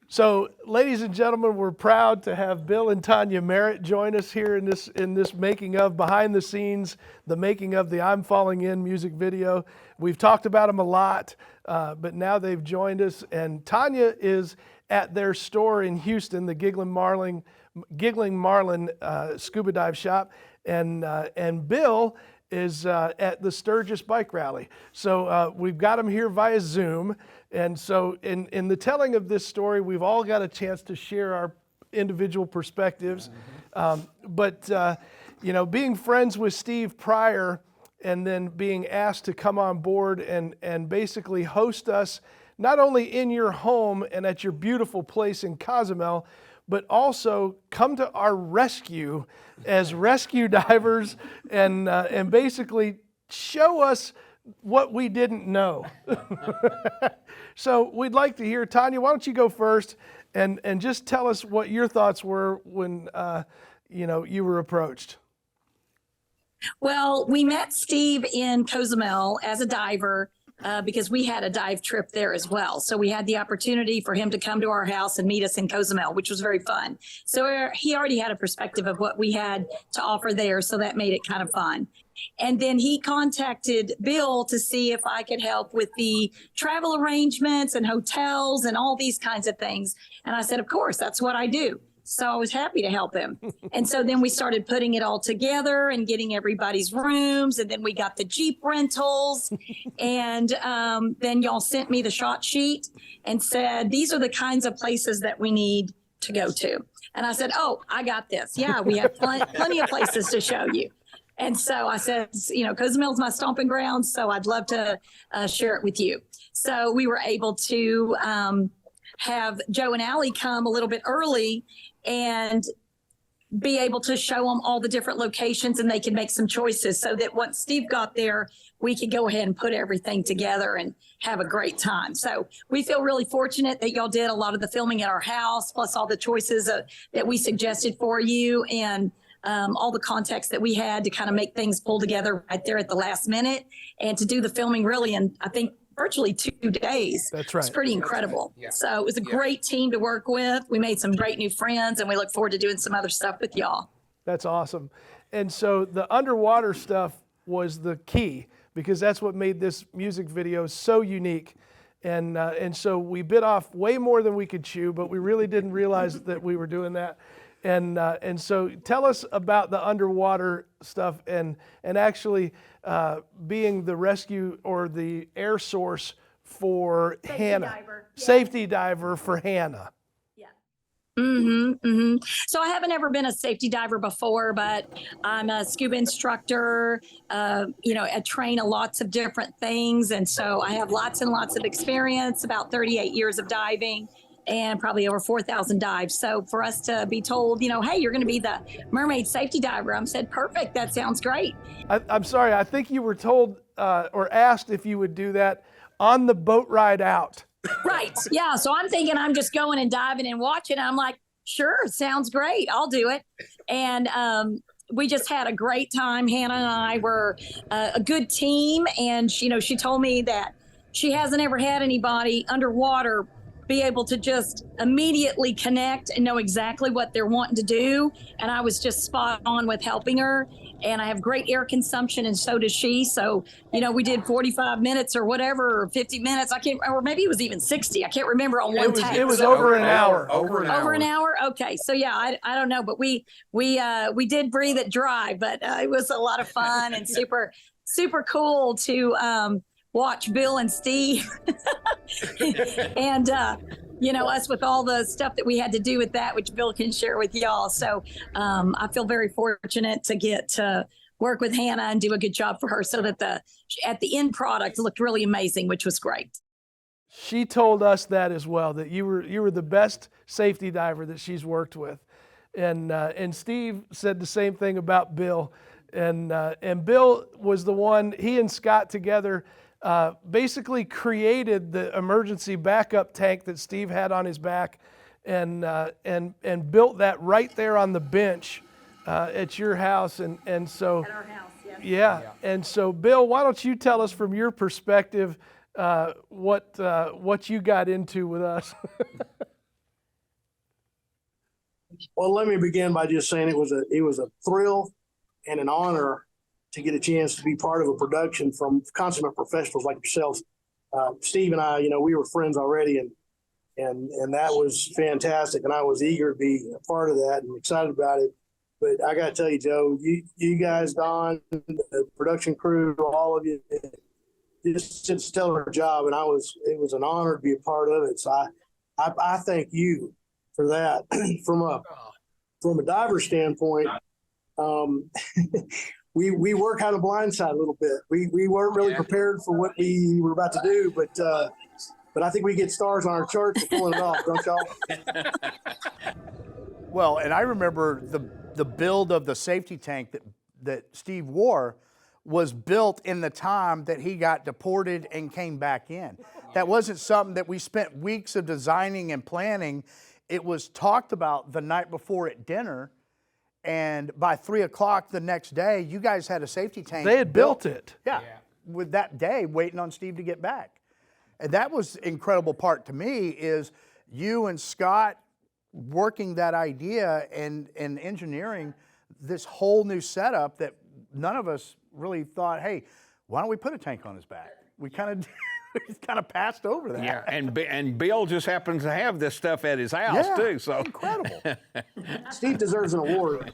So, ladies and gentlemen, we're proud to have Bill and Tanya Merritt join us here in this making of, behind the scenes, the making of the "I'm Falling In" music video. We've talked about them a lot, but now they've joined us, and Tanya is at their store in Houston, the Giggling Marlin Scuba Dive Shop, and Bill is at the Sturgis Bike Rally. So we've got them here via Zoom. And so in the telling of this story, we've all got a chance to share our individual perspectives. But being friends with Steve prior and then being asked to come on board and basically host us, not only in your home and at your beautiful place in Cozumel, but also come to our rescue as rescue divers and basically show us what we didn't know. So we'd like to hear, Tanya, why don't you go first and just tell us what your thoughts were when you were approached. Well, we met Steve in Cozumel as a diver because we had a dive trip there as well. So we had the opportunity for him to come to our house and meet us in Cozumel, which was very fun. So he already had a perspective of what we had to offer there. So that made it kind of fun. And then he contacted Bill to see if I could help with the travel arrangements and hotels and all these kinds of things. And I said, of course, that's what I do. So I was happy to help him. And so then we started putting it all together and getting everybody's rooms. And then we got the Jeep rentals. And then y'all sent me the shot sheet and said, these are the kinds of places that we need to go to. And I said, oh, I got this. Yeah, we have plenty of places to show you. And so I said, Cozumel's my stomping ground, so I'd love to share it with you. So we were able to have Joe and Allie come a little bit early and be able to show them all the different locations, and they could make some choices so that once Steve got there, we could go ahead and put everything together and have a great time. So we feel really fortunate that y'all did a lot of the filming at our house, plus all the choices that we suggested for you, and all the contacts that we had to kind of make things pull together right there at the last minute, and to do the filming really in, I think, virtually 2 days. That's right. It's pretty incredible. Right. Yeah. So it was a great team to work with. We made some great new friends, and we look forward to doing some other stuff with y'all. That's awesome. And so the underwater stuff was the key, because that's what made this music video so unique. And so we bit off way more than we could chew, but we really didn't realize that we were doing that. And so tell us about the underwater stuff and actually being the rescue or the air source for Hannah. Safety diver for Hannah. Yeah. So I haven't ever been a safety diver before, but I'm a scuba instructor. I train lots of different things. And so I have lots and lots of experience, about 38 years of diving, and probably over 4,000 dives. So for us to be told, hey, you're going to be the mermaid safety diver, I said, perfect. That sounds great. I'm sorry. I think you were told or asked if you would do that on the boat ride out. Right. Yeah. So I'm thinking I'm just going and diving and watching. I'm like, sure, sounds great. I'll do it. And we just had a great time. Hannah and I were a good team. And, she told me that she hasn't ever had anybody underwater be able to just immediately connect and know exactly what they're wanting to do. And I was just spot on with helping her. And I have great air consumption, and so does she. So, we did 45 minutes or whatever, or 50 minutes. I can't, or maybe it was even 60. I can't remember on one tank. It was over an hour. Over an hour. Okay. So yeah, I don't know, but we did breathe it dry, but it was a lot of fun and super, super cool to, watch Bill and Steve and, us with all the stuff that we had to do with that, which Bill can share with y'all. So I feel very fortunate to get to work with Hannah and do a good job for her so that at the end product looked really amazing, which was great. She told us that as well, that you were the best safety diver that she's worked with. And Steve said the same thing about Bill. And Bill was the one, he and Scott together basically created the emergency backup tank that Steve had on his back, and built that right there on the bench at your house. And so At our house, yes. yeah. And so Bill, why don't you tell us from your perspective what you got into with us? Well, let me begin by just saying it was a thrill and an honor to get a chance to be part of a production from consummate professionals like yourselves. Steve and I, we were friends already, and that was fantastic, and I was eager to be a part of that and excited about it. But I got to tell you, Joe, you guys, Don, the production crew, all of you, just did a stellar job, and it was an honor to be a part of it. So I thank you for that. From a diver standpoint, we were kind of blindsided a little bit. We weren't really prepared for what we were about to do, but I think we get stars on our chart for pulling it off, don't y'all? Well, and I remember the build of the safety tank that Steve wore was built in the time that he got deported and came back in. That wasn't something that we spent weeks of designing and planning. It was talked about the night before at dinner, and by 3 o'clock the next day, you guys had a safety tank. They had built it. Yeah, with that day waiting on Steve to get back. And that was the incredible part to me, is you and Scott working that idea and engineering this whole new setup that none of us really thought, hey, why don't we put a tank on his back? We kind of passed over that. Yeah, and Bill just happens to have this stuff at his house too. So incredible. Steve deserves an award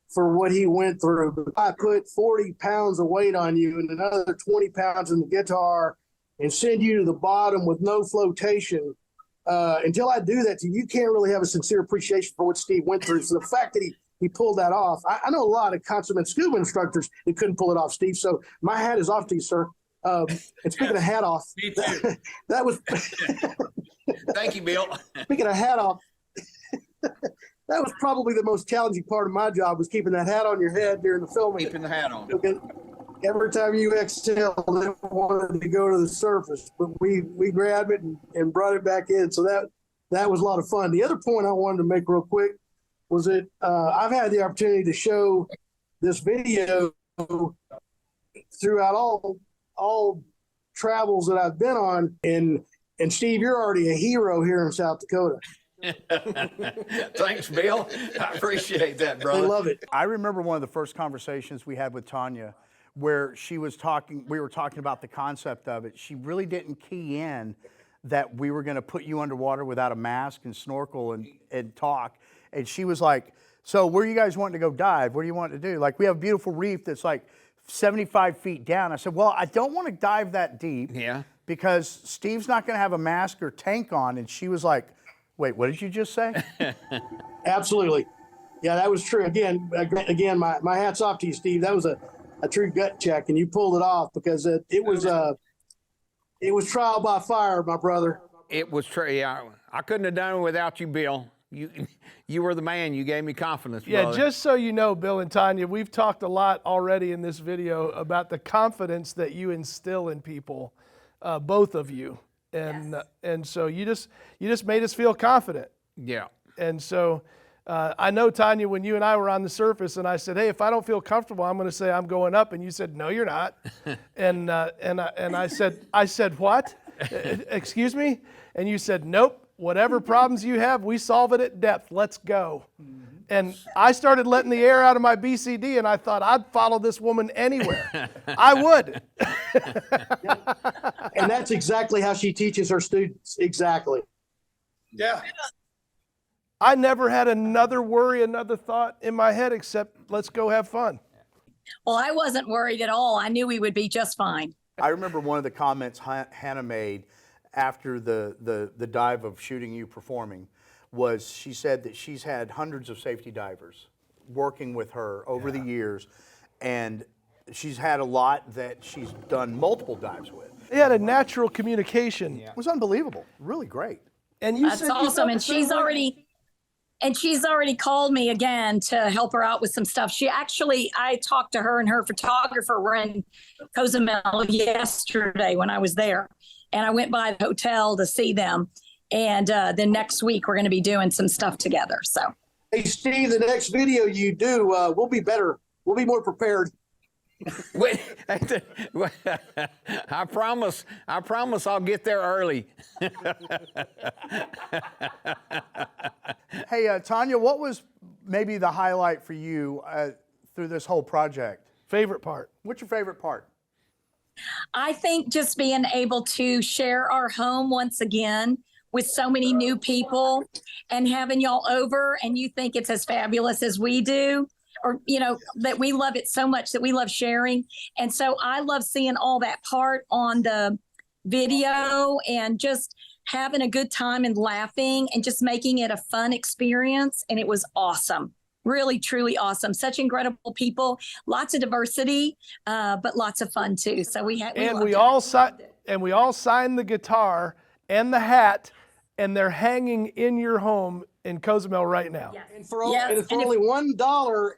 for what he went through. But I put 40 pounds of weight on you and another 20 pounds in the guitar and send you to the bottom with no flotation. Until I do that to you, you can't really have a sincere appreciation for what Steve went through. So the fact that he pulled that off, I know a lot of consummate scuba instructors that couldn't pull it off, Steve. So my hat is off to you, sir. And speaking of hat off, Me too. that was Thank you, Bill. speaking of hat off, that was probably the most challenging part of my job, was keeping that hat on your head during the filming. Keeping the hat on. Because every time you exhaled, it wanted to go to the surface, but we grabbed it and brought it back in. So that was a lot of fun. The other point I wanted to make real quick was that I've had the opportunity to show this video throughout all travels that I've been on, and Steve, you're already a hero here in South Dakota. Thanks, Bill. I appreciate that, They brother. love it. I remember one of the first conversations we had with Tanya where we were talking about the concept of it. She really didn't key in that we were going to put you underwater without a mask and snorkel and talk. And she was like, so where are you guys wanting to go dive? What do you want to do? Like, we have a beautiful reef that's like 75 feet down. I said, well, I don't want to dive that deep. Yeah. Because Steve's not going to have a mask or tank on. And she was like, wait, what did you just say? Absolutely. Yeah, that was true. Again, my hat's off to you, Steve. That was a true gut check, and you pulled it off, because it was trial by fire, my brother. It was true. Yeah, I couldn't have done it without you, Bill. You were the man. You gave me confidence, Yeah, brother. just so you know, Bill and Tanya, we've talked a lot already in this video about the confidence that you instill in people, both of you. And so you just made us feel confident. Yeah. And so I know, Tanya, when you and I were on the surface and I said, hey, if I don't feel comfortable, I'm going to say I'm going up. And you said, no, you're not. and I said, what? Excuse me? And you said, nope. Whatever problems you have, we solve it at depth. Let's go. And I started letting the air out of my BCD, and I thought I'd follow this woman anywhere. I would. And that's exactly how she teaches her students. Exactly. Yeah. I never had another worry, another thought in my head except let's go have fun. Well, I wasn't worried at all. I knew we would be just fine. I remember one of the comments Hannah made after the dive of shooting you performing was, she said that she's had hundreds of safety divers working with her over the years, and she's had a lot that she's done multiple dives with. They had a natural communication. It was unbelievable, really great. And you That's said you awesome. felt And the same she's way. already called me again to help her out with some stuff. I talked to her and her photographer were in Cozumel yesterday when I was there. And I went by the hotel to see them. And then next week we're going to be doing some stuff together. So, Hey, Steve, the next video you do, we'll be better. We'll be more prepared. Wait, I promise I'll get there early. Hey, Tanya, what was maybe the highlight for you through this whole project? Favorite part? What's your favorite part? I think just being able to share our home once again with so many new people and having y'all over and you think it's as fabulous as we do, or, that we love it so much that we love sharing. And so I love seeing all that part on the video and just having a good time and laughing and just making it a fun experience. And it was awesome. Really, truly awesome. Such incredible people, lots of diversity, but lots of fun too. So we all signed the guitar and the hat, and they're hanging in your home in Cozumel right now. Yes. And for only $1,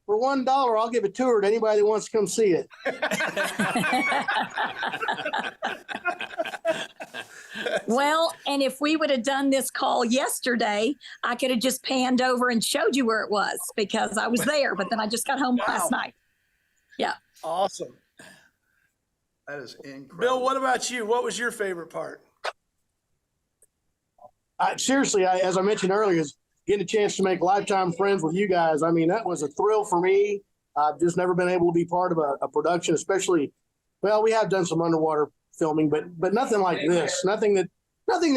I'll give a tour to anybody that wants to come see it. Well, and if we would have done this call yesterday, I could have just panned over and showed you where it was because I was there, but then I just got home last night. Yeah. Awesome. That is incredible. Bill, what about you? What was your favorite part? Seriously, as I mentioned earlier, is getting a chance to make lifetime friends with you guys. I mean, that was a thrill for me. I've just never been able to be part of a production, especially, well, we have done some underwater filming, but nothing like this, nothing that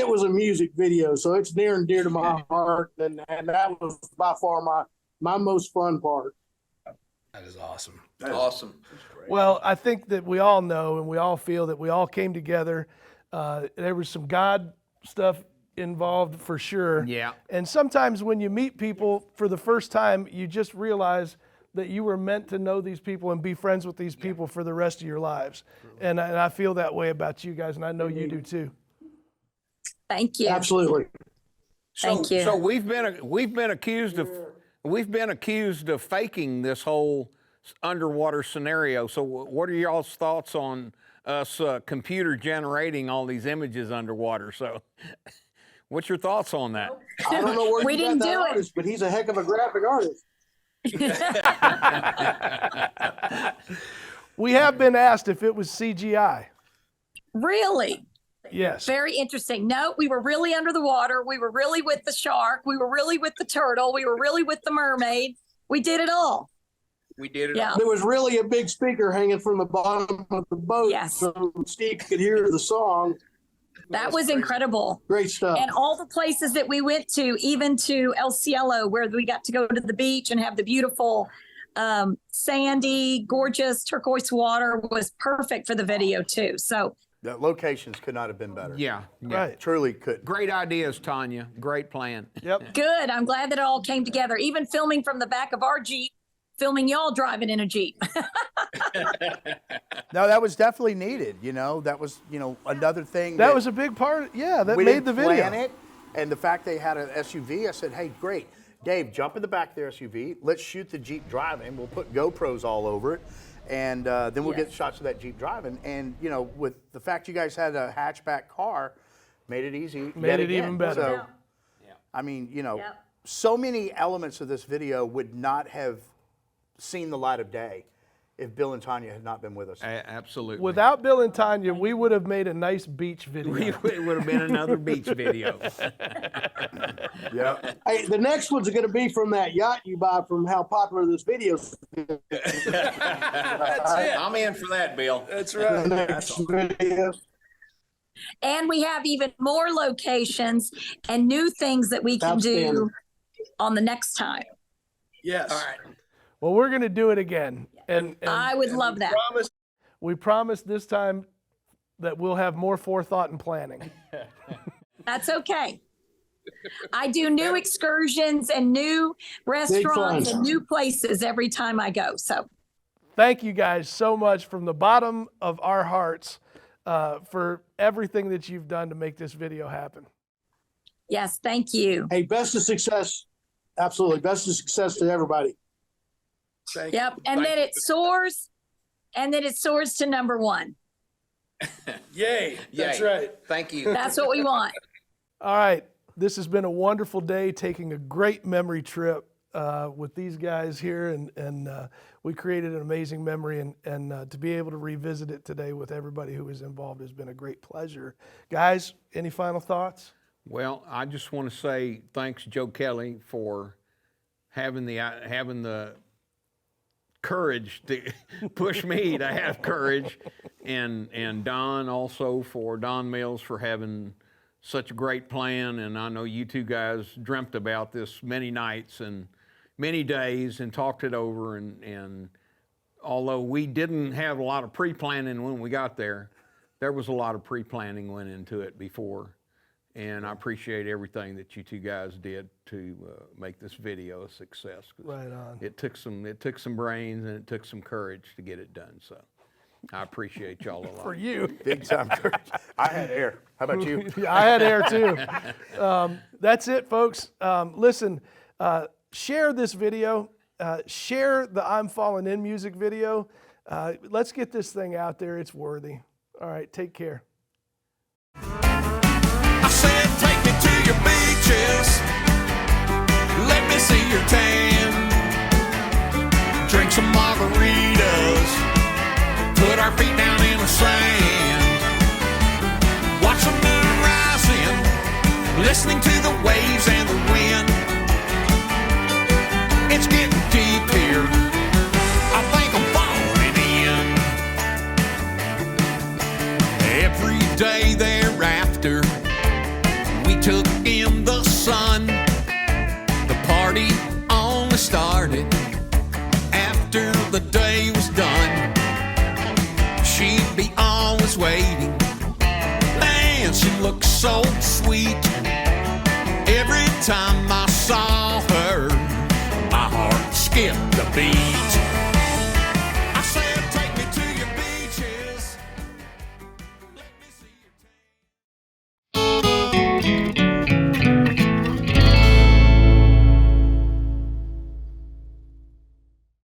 was a music video. So it's near and dear to my heart. And that was by far my most fun part. That is awesome. That is Awesome. Well, I think that we all know and we all feel that we all came together. There was some God stuff involved for sure. Yeah. And sometimes when you meet people for the first time, you just realize that you were meant to know these people and be friends with these people for the rest of your lives. And I feel that way about you guys, and I know you do too. Thank you. Absolutely. Thank you. So we've been accused of faking this whole underwater scenario. So what are y'all's thoughts on us computer generating all these images underwater? So what's your thoughts on that? I don't know where We you didn't got that do it. artist, but he's a heck of a graphic artist. We have been asked if it was CGI. Really? Yes. Very interesting. No, we were really under the water. We were really with the shark. We were really with the turtle. We were really with the mermaid. We did it all. We did it. Yeah. There was really a big speaker hanging from the bottom of the boat, Yes. so Steve could hear the song. That was incredible. Great stuff. And all the places that we went to, even to El Cielo, where we got to go to the beach and have the beautiful sandy, gorgeous turquoise water, was perfect for the video too. So The locations could not have been better. Yeah. Right. Truly could. Great ideas, Tanya. Great plan. Yep. good. I'm glad that it all came together. Even filming from the back of our Jeep, filming y'all driving in a Jeep. No, that was definitely needed. That was, another thing. That was a big part. Yeah, that we made didn't the video. plan it, and the fact they had an SUV, I said, hey, great. Dave, jump in the back of the SUV. Let's shoot the Jeep driving. We'll put GoPros all over it, and then we'll get shots of that Jeep driving. And, with the fact you guys had a hatchback car, made it easy. Made it even better. So, I mean, so many elements of this video would not have seen the light of day if Bill and Tanya had not been with us. Absolutely. Without Bill and Tanya, we would have made a nice beach video. it would have been another beach video. Yeah. Hey, the next one's going to be from that yacht you buy from how popular this video is. I'm in for that, Bill. That's The right. next video. And we have even more locations and new things that we can do Outstanding. on the next time. Yes. All right. Well, we're going to do it again. And I would love that. We promise this time that we'll have more forethought and planning. That's okay. I do new excursions and new restaurants fun. and new places every time I go. So Thank you guys so much from the bottom of our hearts for everything that you've done to make this video happen. Yes, thank you. Hey, best of success. Absolutely. Best of success to everybody. Yep. And then it soars, and then it soars to #1. Yay. That's Yay. right. Thank you. That's what we want. All right. This has been a wonderful day, taking a great memory trip with these guys here, and we created an amazing memory, and to be able to revisit it today with everybody who was involved has been a great pleasure. Guys, any final thoughts? Well, I just want to say thanks, Joe Kelly, for having the courage to push me to have courage, and Don also, for Don Mills, for having such a great plan. And I know you two guys dreamt about this many nights and many days and talked it over, and although we didn't have a lot of pre-planning when we got there, there was a lot of pre-planning went into it before. And I appreciate everything that you two guys did to make this video a success. Right on. It took some brains and it took some courage to get it done. So I appreciate y'all a lot. For you. Big time courage. I had air. How about you? Yeah, I had air too. That's it, folks. Listen, share this video. Share the I'm Falling In music video. Let's get this thing out there. It's worthy. All right, take care. I said, take me to your beaches. Let me see your tan. Drink some margaritas. Put our feet down in the sand. Watch the moon rising. Listening to the waves and the wind. It's getting deep here. I think I'm falling in. Every day thereafter, we took in the sun. The party only started after the day was done. She'd be always waiting. Man, she looked so sweet. Every time I saw her, my heart skipped a beat.